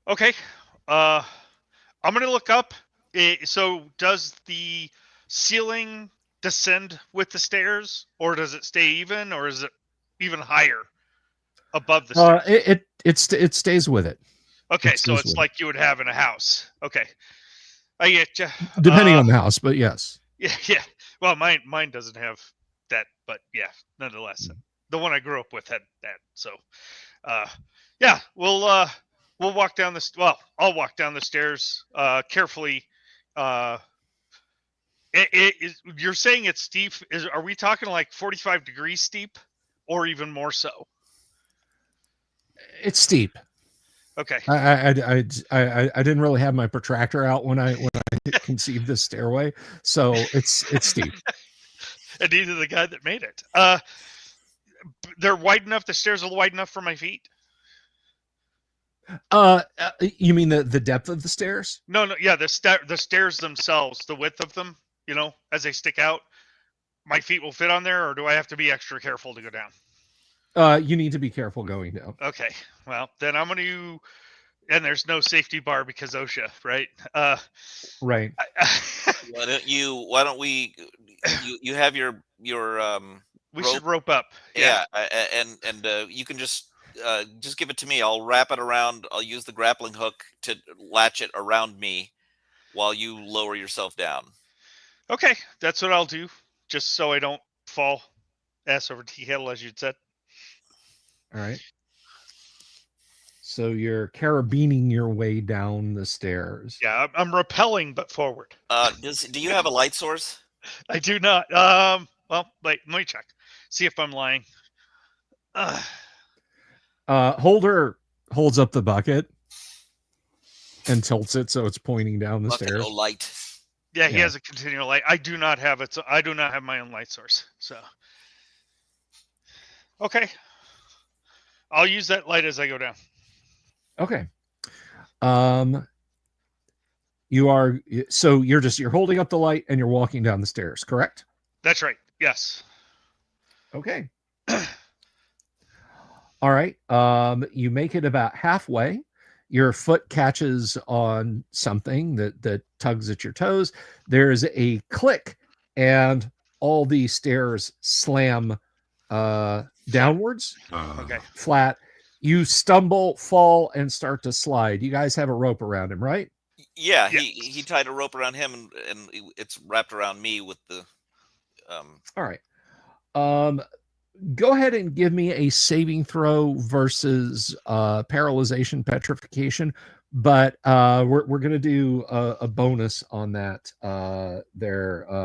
Okay. I'm gonna look up. So does the ceiling descend with the stairs, or does it stay even, or is it even higher above the stairs? It stays with it. Okay, It so stays it's with like you would have in a house. Okay, I get you. depending on the house, but yes. Yeah. Well, mine doesn't have that, but yeah, nonetheless, the one I grew up with had that. So, yeah, we'll walk down this. Well, I'll walk down the stairs carefully. You're saying it's steep. Are we talking like 45 degrees steep, or even more so? It's steep. Okay. I didn't really have my protractor out when I conceived this stairway, so it's steep. And neither the guy that made it. They're wide enough. The stairs are wide enough for my feet. You mean the depth of the stairs? No, yeah, the stairs themselves, the width of them, as they stick out, my feet will fit on there, or do I have to be extra careful to go down? You need to be careful going down. Okay, well, then I'm going to, and there's no safety bar because OSHA, right? Right. Why don't we, you have your we rope? should rope up. Yeah. And you can just give it to me. I'll wrap it around. I'll use the grappling hook to latch it around me while you lower yourself down. Okay, that's what I'll do, just so I don't fall ass over tea kettle, as you'd said. All right. So you're carabining your way down the stairs. Yeah, I'm rappelling, but forward. Do you have a light source? I do not. Well, wait, let me check. See if I'm lying. Holder holds up the bucket and tilts it so it's pointing down the Bucket stairs. of light. Yeah, he has a continual light. I do not have it. So I do not have my own light source. So, okay, I'll use that light as I go down. Okay. You're holding up the light and you're walking down the stairs, correct? That's right. Yes. Okay. All right. You make it about halfway. Your foot catches on something that tugs at your toes. There's a click, and all the stairs slam downwards. Okay. Flat. You stumble, fall, and start to slide. You guys have a rope around him, right? Yeah, he tied a rope around him, and it's wrapped around me with the. All right. Go ahead and give me a saving throw versus paralyzation, petrification, but we're gonna do a bonus on that.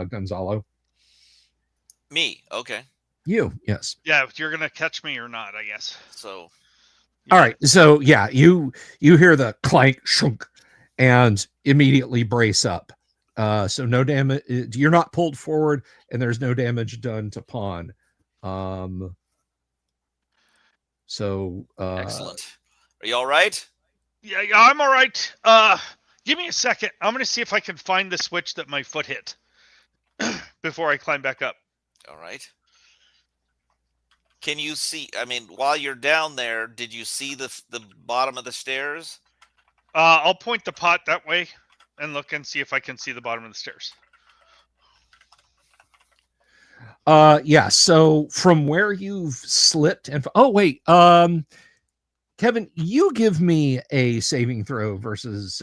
Gonzalo. Me, okay. You, yes. Yeah, if you're gonna catch me or not, I guess. So. All right. So yeah, you hear the clank, shunk, and immediately brace up. So no damage. You're not pulled forward, and there's no damage done to pawn. Excellent. Are you all right? Yeah, I'm all right. Give me a second. I'm gonna see if I can find the switch that my foot hit before I climb back up. All right. Can you see? I mean, while you're down there, did you see the bottom of the stairs? I'll point the pot that way and look and see if I can see the bottom of the stairs. Yeah. So from where you've slipped and Kevin, you give me a saving throw versus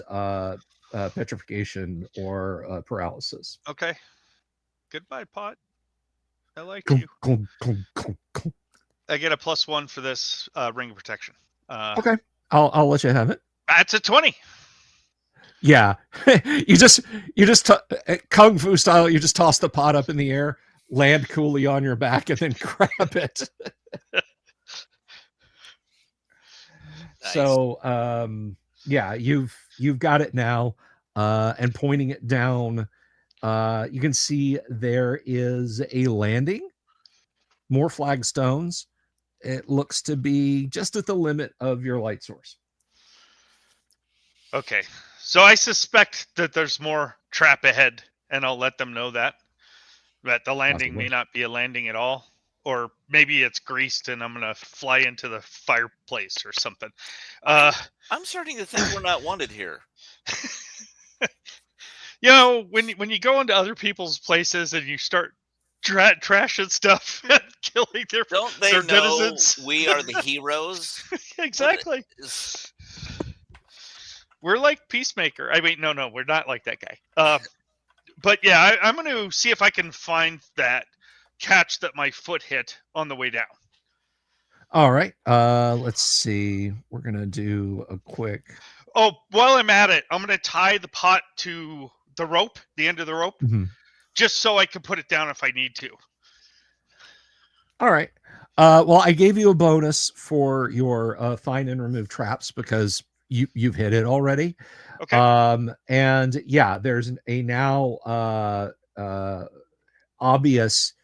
petrification or paralysis. Okay. Goodbye, pot. I like you. I get a +1 for this ring of protection. Okay, I'll let you have it. That's a 20. Yeah, you just kung fu style. You just toss the pot up in the air, land coolly on your back, and then grab it. Nice. So yeah, you've got it now, and pointing it down, you can see there is a landing, more flagstones. It looks to be just at the limit of your light source. Okay, so I suspect that there's more trap ahead, and I'll let them know that the landing may not be a landing at all, or maybe it's greased and I'm gonna fly into the fireplace or something. Uh, I'm starting to think we're not wanted here. you know, when you go into other people's places and you start trashing stuff and killing Don't they their know denizens, we are the heroes? exactly. We're like Peacemaker. I mean, no, we're not like that guy. But yeah, I'm going to see if I can find that catch that my foot hit on the way down. All right. Let's see. We're gonna do a quick. Oh, while I'm at it, I'm going to tie the pot to the rope, the end of the rope, Mhm. just so I can put it down if I need to. All right. Well, I gave you a bonus for your find and remove traps because you've hit it already. Okay. And yeah, there's a now obvious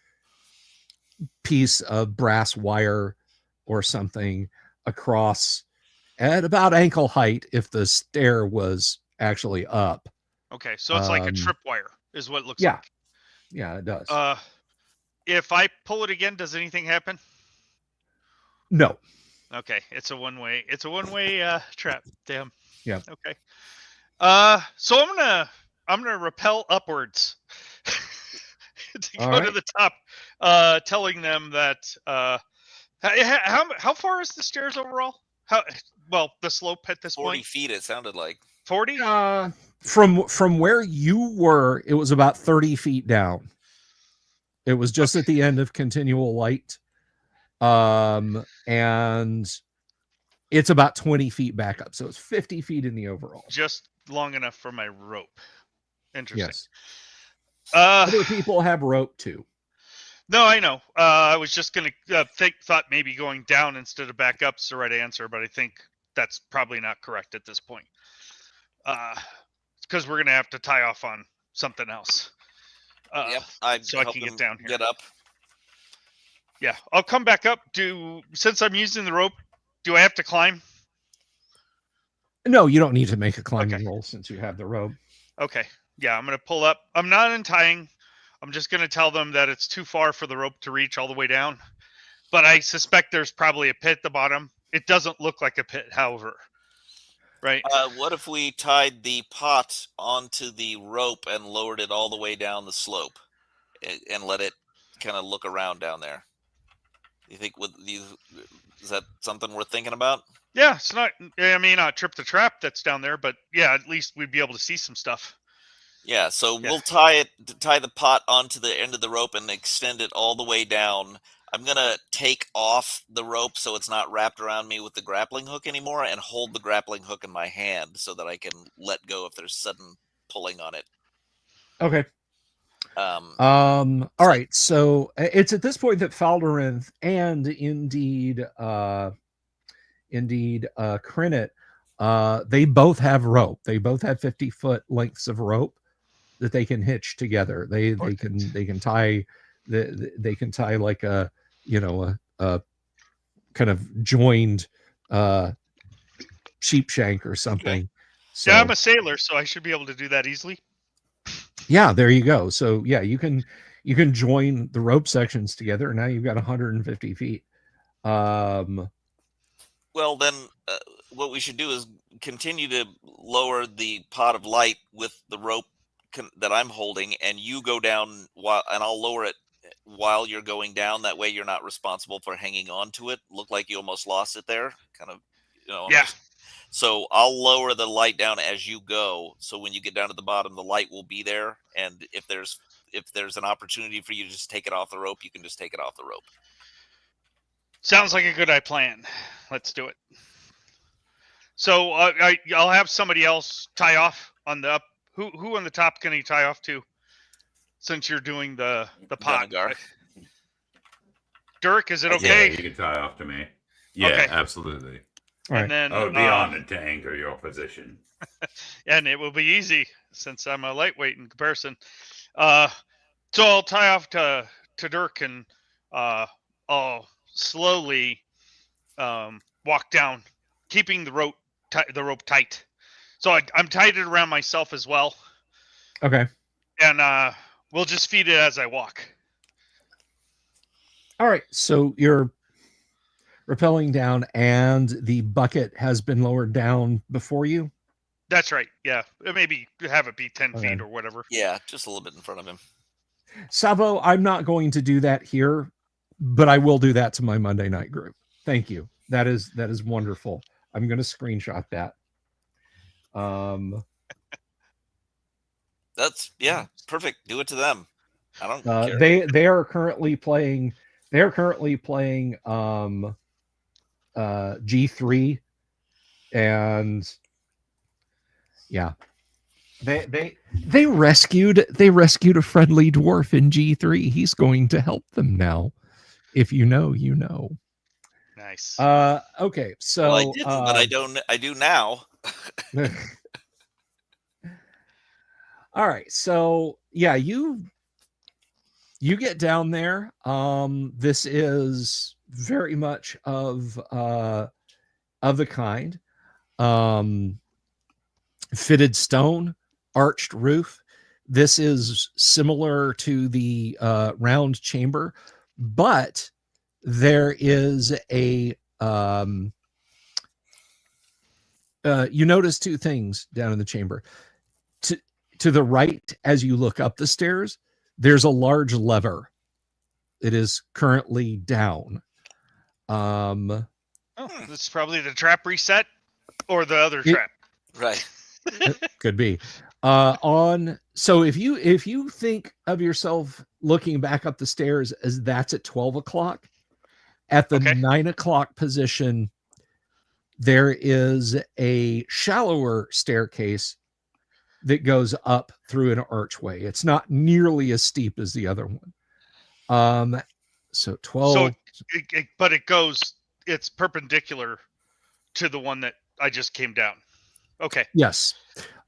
piece of brass wire or something across at about ankle height if the stair was actually up. Okay. So it's like a tripwire is what it looks Yeah. like. Yeah, it does. If I pull it again, does anything happen? No. Okay. It's a one-way. It's a one-way trap. Damn. Yeah. Okay. So I'm gonna rappel upwards to All go to right. the top, telling them that how far is the stairs overall? The slope at this 40 point? feet, it sounded like. 40? From where you were, it was about 30 feet down. It was just at the end of continual light. And it's about 20 feet back up. So it's 50 feet in the overall. Just long enough for my rope. Interesting. Yes. Other people have rope too. No, I know. I was just gonna thought maybe going down instead of back up's the right answer, but I think that's probably not correct at this point. Because we're gonna have to tie off on something else. Yep, so I can get down here. Get up. Yeah, I'll come back up. Since I'm using the rope, do I have to climb? No, you don't need to make a climbing roll since you have the rope. Okay. Yeah, I'm gonna pull up. I'm not untying. I'm just gonna tell them that it's too far for the rope to reach all the way down. But I suspect there's probably a pit at the bottom. It doesn't look like a pit, however. Right? What if we tied the pot onto the rope and lowered it all the way down the slope and let it kind of look around down there? You think is that something worth thinking about? Yeah, it's not. I mean, not trip the trap that's down there, but yeah, at least we'd be able to see some stuff. Yeah, so we'll tie the pot onto the end of the rope and extend it all the way down. I'm gonna take off the rope so it's not wrapped around me with the grappling hook anymore, and hold the grappling hook in my hand so that I can let go if there's sudden pulling on it. Okay. All right. So it's at this point that Faldorinth and indeed Crinit, they both have rope. They both have 50-foot lengths of rope that they can hitch together. They can tie like a kind of joined sheep shank or something. Okay. So, yeah, I'm a sailor, so I should be able to do that easily. Yeah, there you go. So yeah, you can join the rope sections together, and now you've got 150 feet. Well, then what we should do is continue to lower the pot of light with the rope that I'm holding, and you go down and I'll lower it while you're going down. That way you're not responsible for hanging on to it. Look like you almost lost it there. Kind of, Yeah. So I'll lower the light down as you go. So when you get down to the bottom, the light will be there. And if there's an opportunity for you to just take it off the rope, you can just take it off the rope. Sounds like a good plan. Let's do it. So I'll have somebody else tie off on the up. Who on the top can he tie off to? Since you're doing the pot. Dunagar. Dirk, is it okay? Yeah, you can tie off to me. Yeah, Okay. Absolutely. And then I would be honored to anchor your position. And it will be easy since I'm a lightweight in comparison. So I'll tie off to Dirk, and I'll slowly walk down, keeping the rope tight. So I'm tied it around myself as well. Okay. And we'll just feed it as I walk. All right, so you're rappelling down, and the bucket has been lowered down before you. That's right. Yeah, maybe have it be 10 Okay. feet or whatever. Yeah, just a little bit in front of him. Savo, I'm not going to do that here, but I will do that to my Monday night group. Thank you. That is wonderful. I'm going to screenshot that. That's perfect. Do it to them. I don't care. They are currently playing. They're currently playing G3, and yeah, they rescued a friendly dwarf in G3. He's going to help them now. If you know, you know. Nice. Okay, so Well, I didn't, but I don't. I do now. All right, so yeah, you get down there. This is very much of the kind. Fitted stone, arched roof. This is similar to the round chamber, but there is a you notice two things down in the chamber. To the right, as you look up the stairs, there's a large lever. It is currently down. Oh, this is probably the trap reset or the other trap. Right. Could be. So if you think of yourself looking back up the stairs as that's at 12 o'clock, at the 9 o'clock position, there is a shallower staircase that goes up through an archway. It's not nearly as steep as the other one. So 12. So but it's perpendicular to the one that I just came down. Okay. Yes.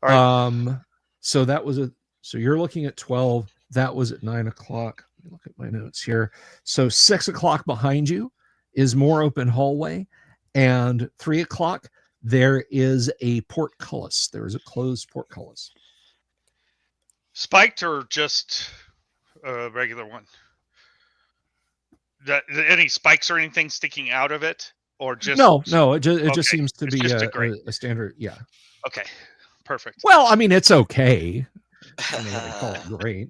All right. So that was so you're looking at 12. That was at 9 o'clock. Let me look at my notes here. So 6 o'clock behind you is more open hallway, and 3 o'clock there is a portcullis. There is a closed portcullis. Spiked or just a regular one? Any spikes or anything sticking out of it, or just no? It just seems to be a standard. Yeah. Okay. Perfect. Well, I mean, it's okay. I mean, they call it great.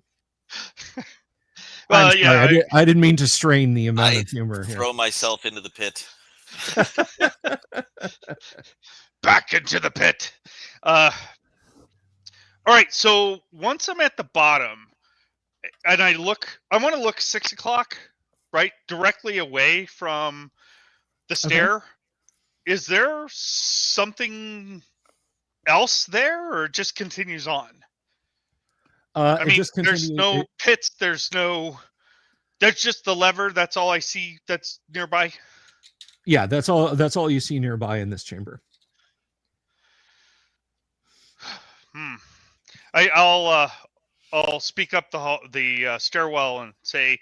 Well, I didn't mean to strain the amount of humor here. Throw myself into the pit. Back into the pit. All right. So once I'm at the bottom, and I want to look 6 o'clock, right, directly away from the stair. Okay. Is there something else there, or it just continues on? I mean, there's no pits. There's just the lever. That's all I see that's nearby. Yeah, that's all you see nearby in this chamber. I'll speak up the stairwell and say,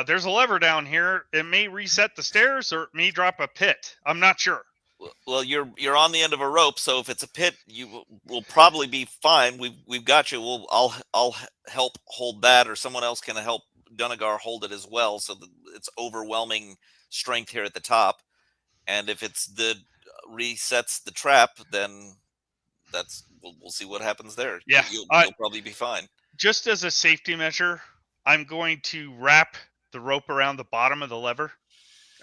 there's a lever down here. It may reset the stairs, or it may drop a pit. I'm not sure. Well, you're on the end of a rope, so if it's a pit, you will probably be fine. We've got you. I'll help hold that, or someone else can help Dunagar hold it as well, so that it's overwhelming strength here at the top. And if it's resets the trap, then we'll see what happens there. Yeah, you'll probably be fine. Just as a safety measure, I'm going to wrap the rope around the bottom of the lever.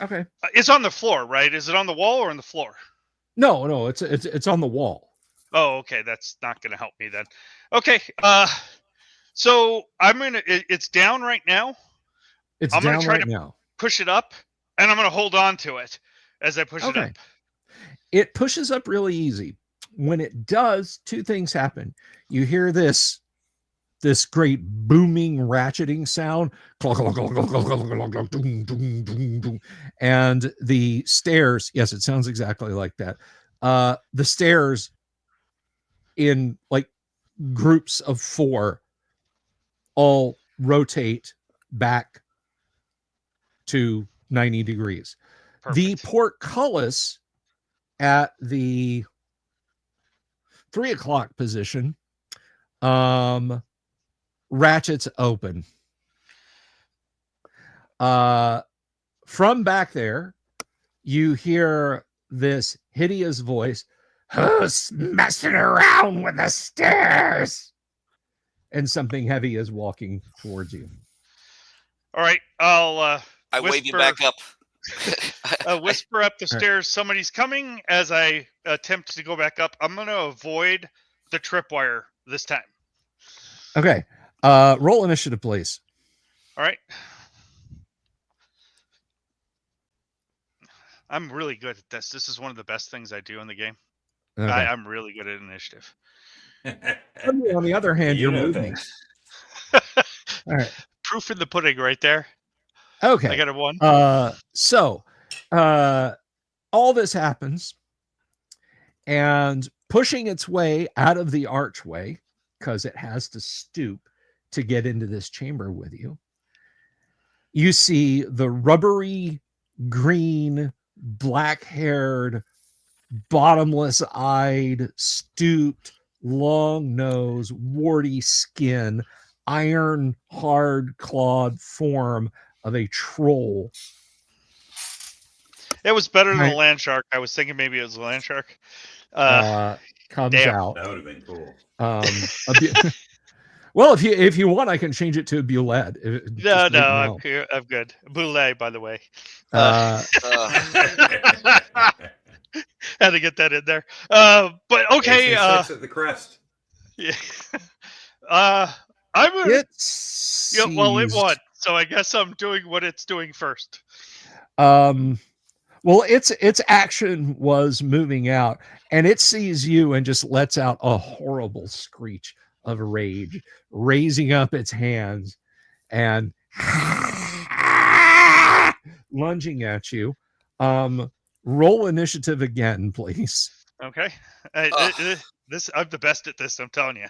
Okay. It's on the floor, right? Is it on the wall or on the floor? No, it's on the wall. Oh, okay. That's not going to help me then. Okay. So it's down right now. I'm down right now. Push it up, and I'm going to hold on to it as I push it up. It pushes up really easy. When it does, two things happen. You hear this great booming ratcheting sound, and the stairs, yes, it sounds exactly like that. The stairs, in like groups of 4, all rotate back to 90 degrees. Perfect. The portcullis at the 3 o'clock position ratchets open. from back there, you hear this hideous voice, "Who's messing around with the stairs?" And something heavy is walking towards you. All right, I'll I wave you back up. whisper up the All right. stairs. Somebody's coming. As I attempt to go back up, I'm going to avoid the tripwire this time. Okay. Roll initiative, please. All right. I'm really good at this. This is one of the best things I do in the game. Okay. I'm really good at initiative. On the other hand, You you're know moving. things. All right. Proof in the pudding right there. Okay. I got a 1. So all this happens, and pushing its way out of the archway, because it has to stoop to get into this chamber with you, you see the rubbery, green, black-haired, bottomless-eyed, stooped, long-nosed, warty skin, iron hard-clawed form of a troll. It was better than Right. a land shark. I was thinking maybe it was a land shark. Comes damn. out. That would have been cool. Well, if you want, I can change it to a Buled. No, I'm good. Boule, by the way. Uh, Had to get that in there. But okay. AC6 at the crest. Yeah. I'm gonna, it's yeah, well, it won, so I guess I'm doing what it's doing first. Well, its action was moving out, and it sees you and just lets out a horrible screech of rage, raising up its hands and lunging at you. Roll initiative again, please. Okay. I'm the best at this. I'm telling you.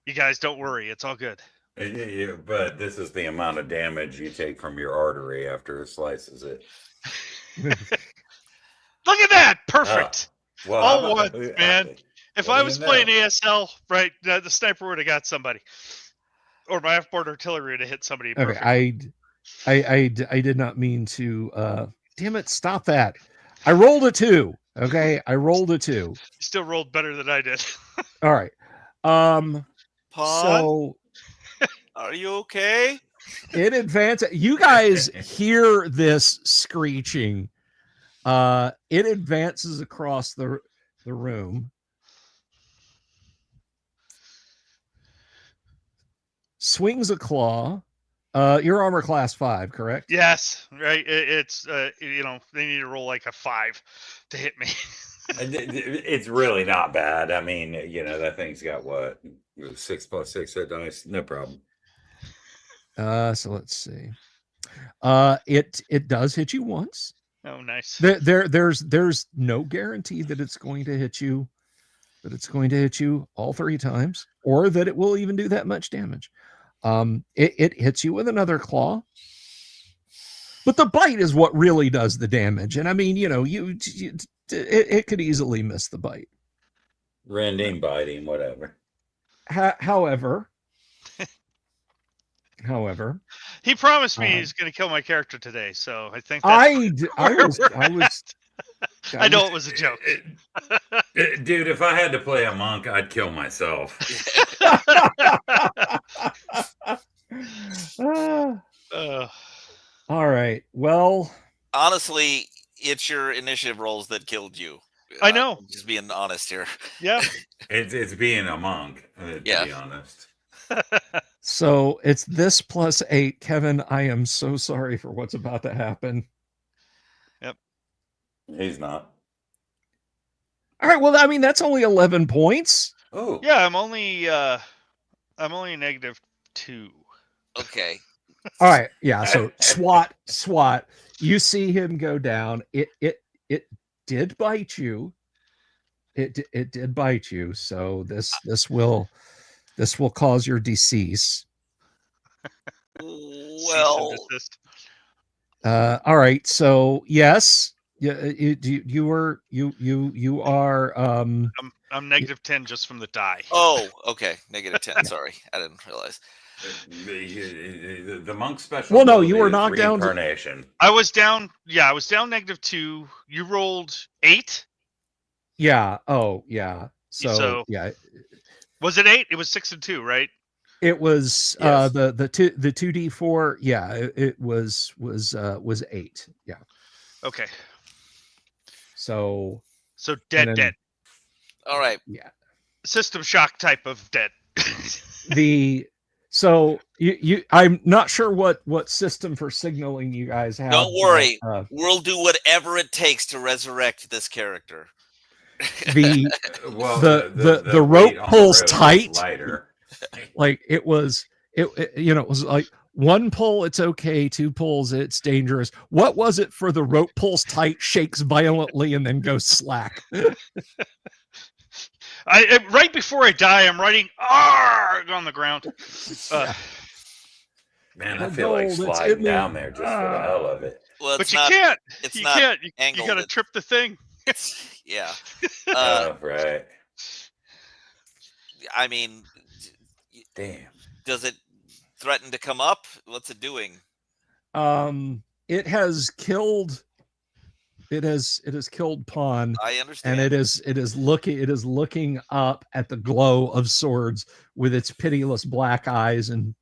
You guys don't worry. It's all good. Yeah, but this is the amount of damage you take from your artery after it slices it. Look at that! Perfect. Well, All once, man. If I was playing ASL, right, the sniper would have got somebody, or my F-board artillery would have hit somebody. Okay, I did not mean to. Damn it! Stop that! I rolled a 2. Okay, I rolled a 2. You still rolled better than I did. All right. Pawn, So are you okay? in advance, you guys hear this screeching. It advances across the room. Swings a claw. Your armor class 5, correct? Yes, right. It's they need to roll like a 5 to hit me. It's really not bad. I mean, that thing's got what? 6 + 6 hit dice. No problem. So let's see. It does hit you once. Oh, nice. There's no guarantee that it's going to hit you, that it's going to hit you all 3 times, or that it will even do that much damage. It hits you with another claw, but the bite is what really does the damage. And I mean, it could easily miss the bite. Rending, biting, whatever. However, he promised me he's going to kill my character today, so I think I that's was. I know it was a joke. Dude, if I had to play a monk, I'd kill myself. All right. Well, Honestly, it's your initiative rolls that killed you. I know. Just being honest here. Yeah. It's being a monk, to be honest. so it's this plus 8. Kevin, I am so sorry for what's about to happen. Yep. He's not. All right. Well, I mean, that's only 11 points. Oh. Yeah, I'm only -2. Okay. All right. Yeah. So SWAT. You see him go down. It did bite you. It did bite you. So this will cause your decease. Well. All right. So yes. You are. I'm -10 just from the die. Oh, okay. -10. Sorry, I didn't realize. The monk special. Well, no, you were ability is knocked down to- reincarnation. I was down. Yeah, I was down -2. You rolled 8. Yeah. Oh, yeah. So- yeah, Was it 8? It was 6 and 2, right? it was Yes. the 2d4. Yeah, it was 8. Yeah. Okay. So Dead, then- dead. All right. yeah. System shock type of dead. So I'm not sure what system for signaling you guys have. Don't worry. but, We'll do whatever it takes to resurrect this character. the Well, the weight rope on the pulls rope is tight. lighter. Like it was it was like one pull it's okay, 2 pulls it's dangerous. What was it for the rope pulls tight, shakes violently, and then goes slack? Right before I die, I'm writing "arg" on the ground. Man, I feel like Gold, it's sliding in down there. there just for the hell of it. Well, But it's you not. can't. It's You not can't. You angled. gotta trip the thing. Yeah. Right. I mean, Damn. does it threaten to come up? What's it doing? It has killed Pawn, I understand. and it is looking up at the glow of swords with its pitiless black eyes and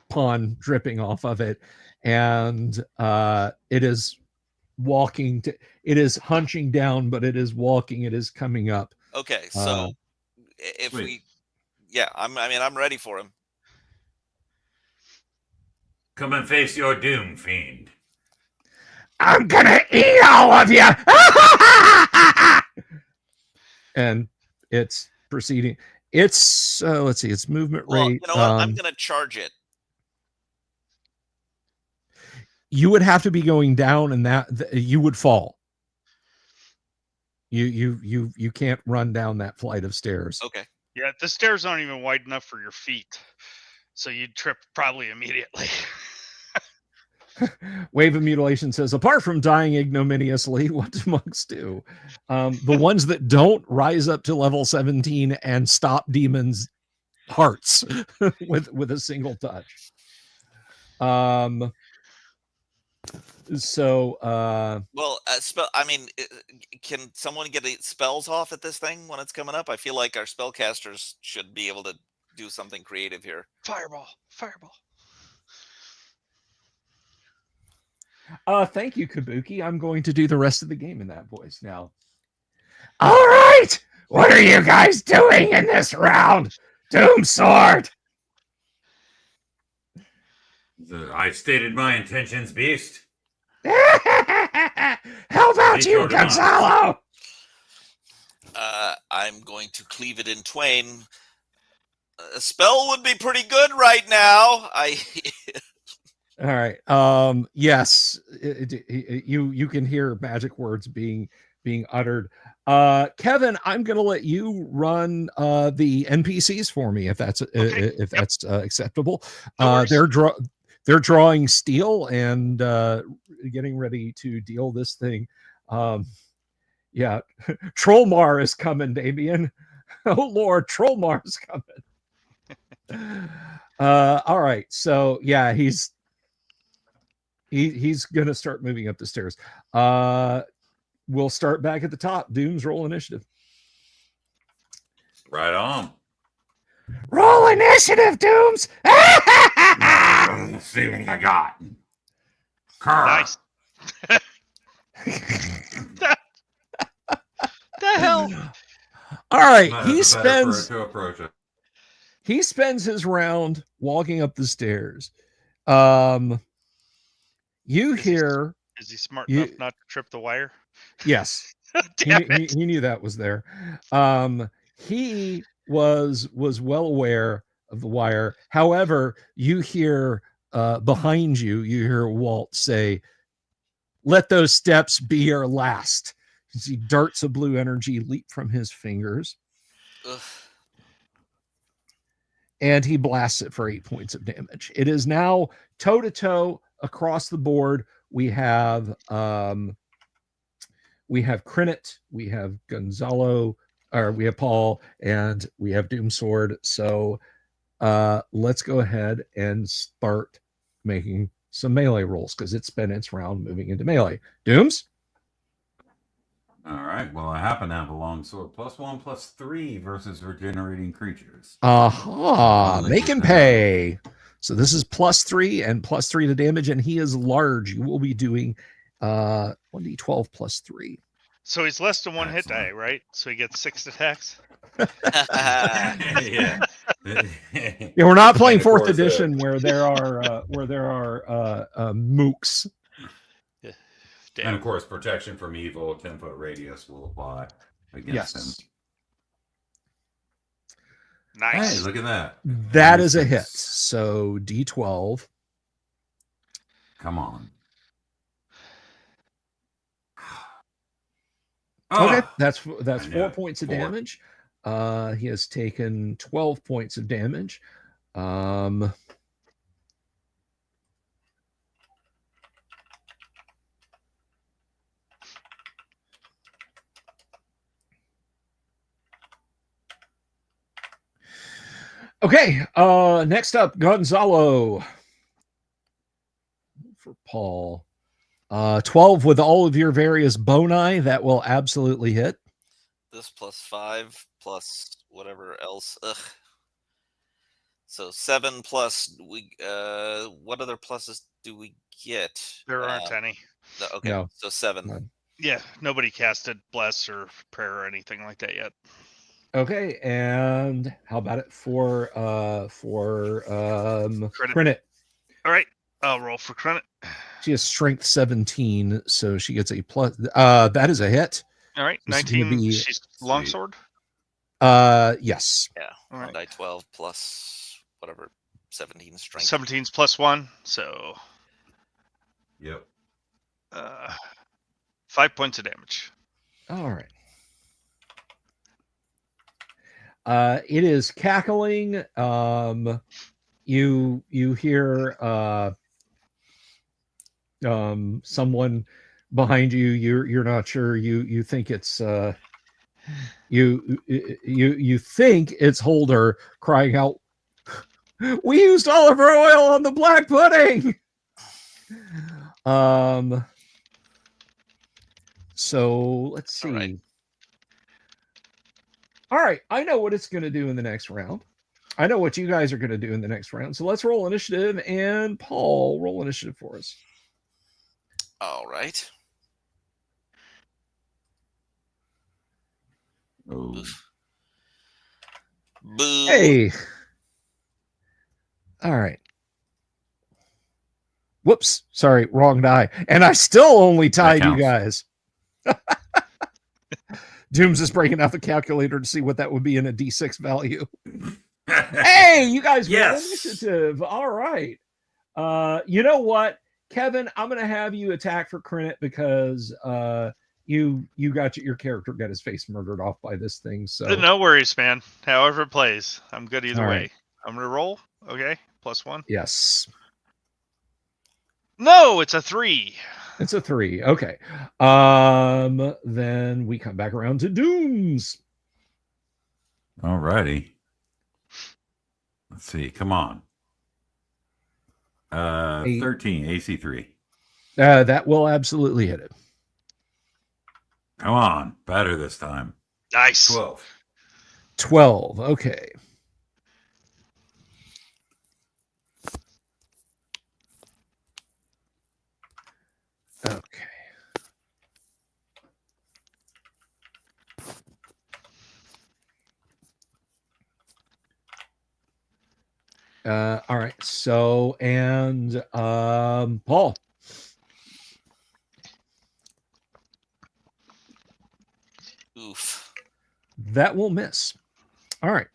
Pawn dripping off of it, and it is it is hunching down, but it is walking, it is coming up. Okay, so if Sweet. I'm ready for him. Come and face your doom, fiend. I'm gonna eat all of you. And it's proceeding. It's let's see, its movement Well, rate. you know what? I'm gonna charge it. You would have to be going down, and you would fall. You can't run down that flight of stairs. Okay. Yeah, the stairs aren't even wide enough for your feet, so you'd trip probably immediately. Wave of Mutilation says, apart from dying ignominiously, what do monks do? The ones that don't rise up to level 17 and stop demons' hearts with a single touch. Can someone get spells off at this thing when it's coming up? I feel like our spellcasters should be able to do something creative here. Fireball. Thank you, Kabuki. I'm going to do the rest of the game in that voice now. All right, what are you guys doing in this round? Doom Sword. I've stated my intentions, beast. How about you, Gonzalo? I'm going to cleave it in twain. A spell would be pretty good right now. All right. Yes, you can hear magic words being uttered. Kevin, I'm going to let you run the NPCs for me if that's acceptable. They're drawing steel and getting ready to deal this thing. Yeah, Trollmar is coming, Damien. Oh Lord, Trollmar is coming. All right, so yeah, he's gonna start moving up the stairs. We'll start back at the top. Dooms, roll initiative. Right on. Roll initiative, Dooms. Let's see what I got. Curr. Nice. The hell? All right, Might he have to better for spends it to approach it. he spends his round walking up the stairs. You hear Is he smart enough not to trip the wire? yes. Damn it. He knew that was there. He was well aware of the wire. However, you hear behind you, you hear Walt say, "Let those steps be your last." You see darts of blue energy leap from his fingers. Ugh. And he blasts it for 8 points of damage. It is now toe to toe across the board. We have Crinit, we have Gonzalo, or we have Paul, and we have Doomsword. So let's go ahead and start making some melee rolls because it's spent its round moving into melee. Dooms? All right. Well, I happen to have a long sword. +1/+3 versus regenerating creatures. Aha! Finally Make get him that. pay. So this is +3 and +3 to damage, and he is large. You will be doing 1d12 +3. So he's less than one hit Excellent. die, right? So he gets 6 attacks. Yeah. Yeah, we're not playing And of fourth course, edition where there are mooks. Yeah. And Damn. of course, protection from evil, 10-foot radius will apply against him. Yes, Nice. Hey, look at that. that is a hit. 26. So d12. Come on. Okay, Ah, that's I knew 4 it. points of 4. damage. He has taken 12 points of damage. Okay, next up, Gonzalo for Paul. 12 with all of your various boni, that will absolutely hit. This +5 plus whatever else. Ugh. So 7 plus we. What other pluses do we get? There aren't any. Okay, No. so 7. None. Yeah, nobody casted bless or prayer or anything like that yet. Okay, and how about it for Credit? All right, I'll roll for credit. She has strength 17, so she gets a plus. That is a hit. All right, This is gonna 19. be- She's longsword. Yes. Yeah, All right. 1d12 plus whatever 17 strength. 17's +1, so Yep. 5 points of damage. All right. It is cackling. You hear someone behind you. You're not sure. You think it's you think it's Holder crying out, "We used all of our oil on the black pudding." So let's see. All right. All right, I know what it's going to do in the next round. I know what you guys are going to do in the next round. So let's roll initiative, and Paul, roll initiative for us. All right. Oh. Oof. Boo. Hey. All right. Whoops. Sorry, wrong die. And I still only tied you counts. guys. Dooms is breaking out the calculator to see what that would be in a D6 value. Hey, you guys roll Yes. initiative. All right. You know what, Kevin? I'm going to have you attack for Credit because you got your character got his face murdered off by this thing. So No worries, man. However it plays, I'm good either All way. right. I'm gonna roll. Okay, +1. yes, No, it's a 3. it's a 3. Okay. Then we come back around to Dooms. All righty. Let's see. Come on. 13 AC3. That will absolutely hit it. Come on. Better this time. Nice. 12. 12. Okay. Okay. All right. So, and Paul. Oof. That will miss. All right.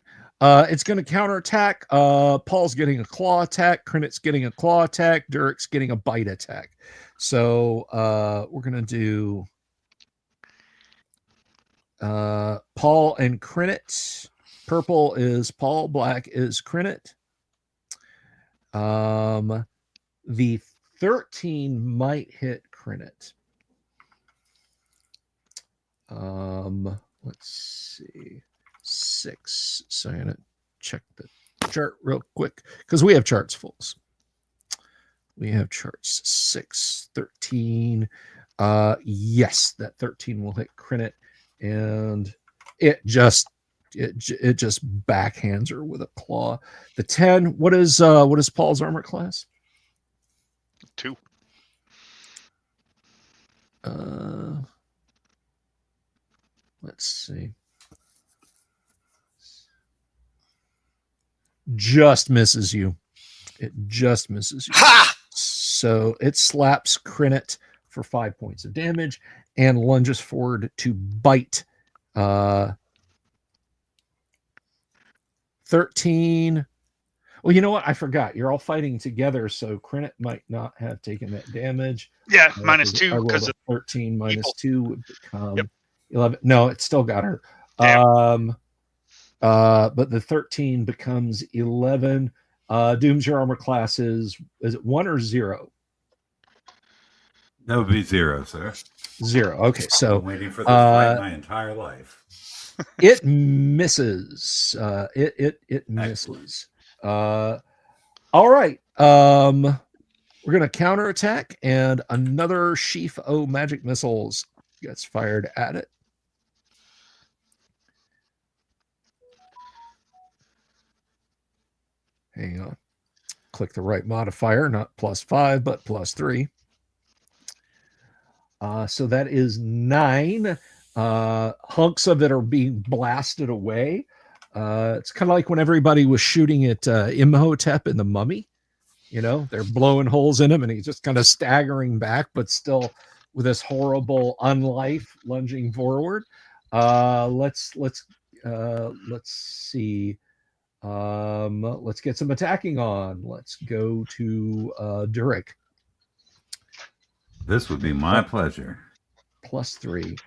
It's going to counterattack. Paul's getting a claw attack. Crenit's getting a claw attack. Durek's getting a bite attack. So we're going to do Paul and Crenit. Purple is Paul. Black is Crenit. The 13 might hit Crenit. Let's see. 6. So I'm gonna check the the chart real quick because we have charts, folks. We have charts. 6, 13. Yes, that 13 will hit Crinit, and it just backhands her with a claw. The 10. What is Paul's armor class? 2. Let's see. Just misses you. It just misses you. Ha! So it slaps Crinit for 5 points of damage and lunges forward to bite. 13. Well, you know what? I forgot. You're all fighting together, so Crinit might not have taken that damage. Yeah, minus 2 I rolled because a 13 minus people. 2 would become Yep. 11. No, it still got her. Damn. But the 13 becomes 11. Doom's, your armor class is it 1 or 0? That would be 0, sir. 0. Okay, so I'm waiting for this fight my entire life. it misses. It misses. All right. We're gonna counterattack, and another sheaf of magic missiles gets fired at it. Hang on. Click the right modifier, not +5, but +3. So that is 9. Hunks of it are being blasted away. It's kind of like when everybody was shooting at Imhotep in The Mummy. You know, they're blowing holes in him, and he's just kind of staggering back, but still with this horrible unlife lunging forward. Let's see. Let's get some attacking on. Let's go to Durek. This would be my pleasure. +3.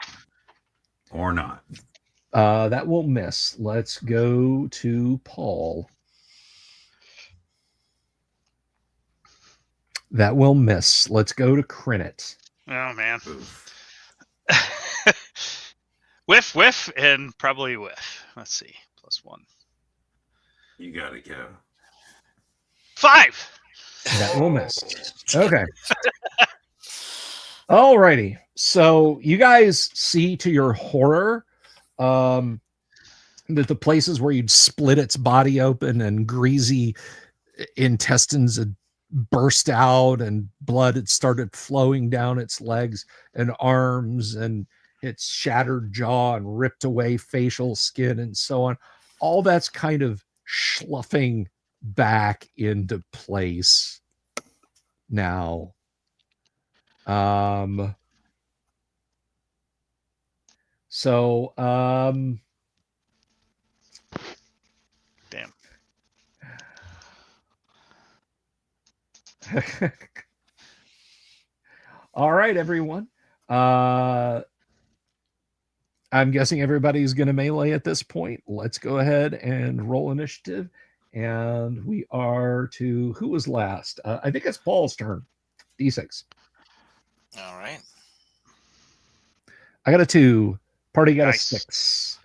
Or not. That will miss. Let's go to Paul. That will miss. Let's go to Crinit. Oh man. Oof. whiff, and probably whiff. Let's see. +1. You gotta go. 5. That will miss. Okay. Alrighty. So you guys see to your horror that the places where you'd split its body open and greasy intestines had burst out and blood had started flowing down its legs and arms, and its shattered jaw and ripped away facial skin and so on. All that's kind of sloughing back into place now. So Damn. All right, everyone. I'm guessing everybody's going to melee at this point. Let's go ahead and roll initiative. And we are to who was last? I think it's Paul's turn. D6. All right. I got a 2. Party got Nice. a 6.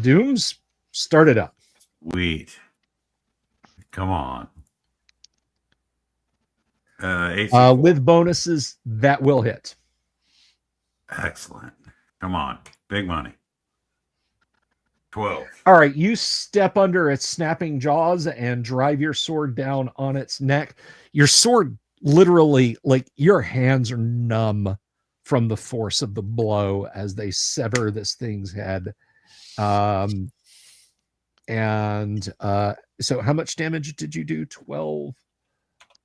Dooms, start it up. Wheat. Come on. AC With bonuses, that will hit. Excellent. Come on. Big money. 12. All right, you step under its snapping jaws and drive your sword down on its neck. Your sword literally, like, your hands are numb from the force of the blow as they sever this thing's head. So how much damage did you do? 12.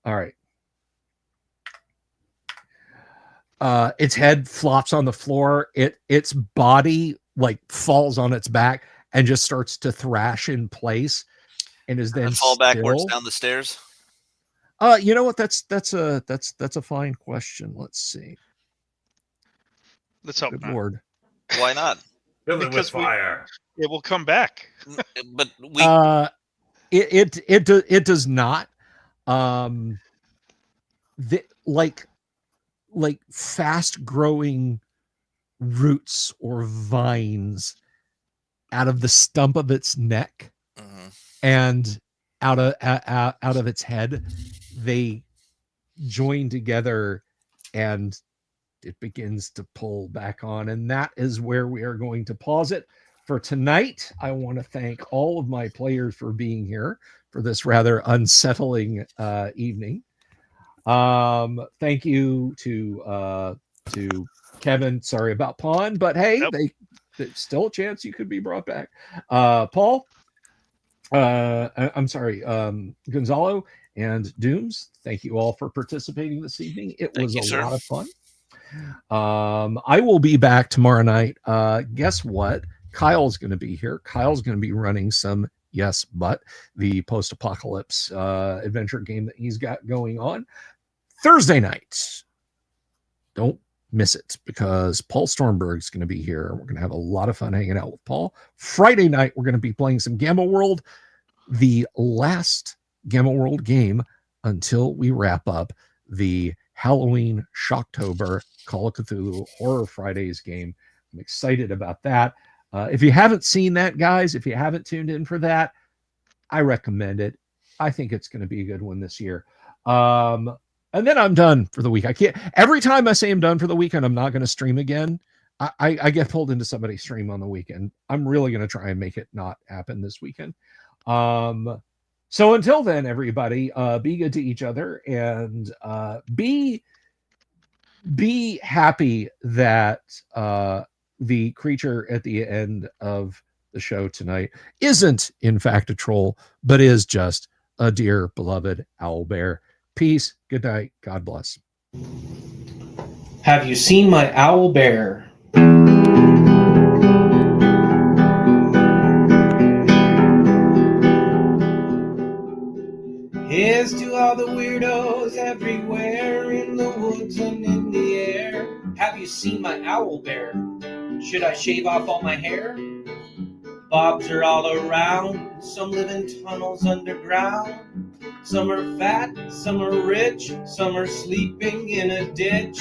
All right. Its head flops on the floor. Its body like falls on its back and just starts to thrash in place, and is then fall backwards still. down the stairs. You know what? That's a fine question. Let's see. Let's hope Good not. Lord. Why not? Fill it with Because we- fire. It will come back. But we It does not. Like fast growing roots or vines out of the stump of its neck, Mhm. and out of its head, they join together and it begins to pull back on. And that is where we are going to pause it for tonight. I want to thank all of my players for being here for this rather unsettling evening. Thank you to Kevin. Sorry about Pawn, but hey, there's still a chance you could be brought back. Paul, I'm sorry, Gonzalo and Dooms, thank you all for participating this evening. It was a lot of fun. I will be back tomorrow night. Guess what? Kyle's going to be here. Kyle's going to be running some the post-apocalypse adventure game that he's got going on Thursday night. Don't miss it, because Paul Stormberg's going to be here. We're going to have a lot of fun hanging out with Paul. Friday night, we're going to be playing some Gamma World, the last Gamma World game until we wrap up the Halloween Shocktober Call of Cthulhu Horror Fridays game. I'm excited about that. If you haven't seen that, guys, if you haven't tuned in for that, I recommend it. I think it's going to be a good one this year. And then I'm done for the week. I can't, every time I say I'm done for the weekend, I'm not going to stream again. I get pulled into somebody's stream on the weekend. I'm really going to try and make it not happen this weekend. So until then, everybody, be good to each other, and be happy that the creature at the end of the show tonight isn't in fact a troll, but is just a dear beloved owl bear. Peace. Good night. God bless. Have you seen my owl bear? Here's to all the weirdos everywhere, in the woods and in the air. Have you seen my owl bear? Should I shave off all my hair? Bobs are all around, some live in tunnels underground. Some are fat, some are rich, some are sleeping in a ditch.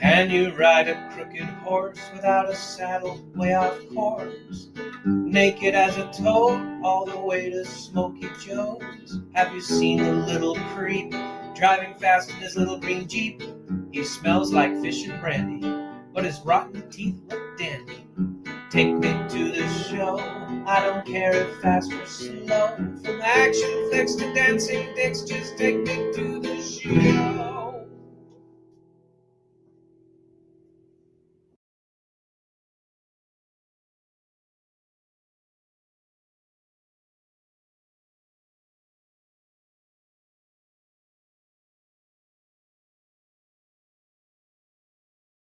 Can you ride a crooked horse without a saddle, way off course? Naked as a toad, all the way to Smoky Joe's. Have you seen the little creep driving fast in his little green Jeep? He smells like fish and brandy, but his rotten teeth look dandy. Take me to the show, I don't care if fast or slow. From action flicks to dancing dicks, just take me to the show.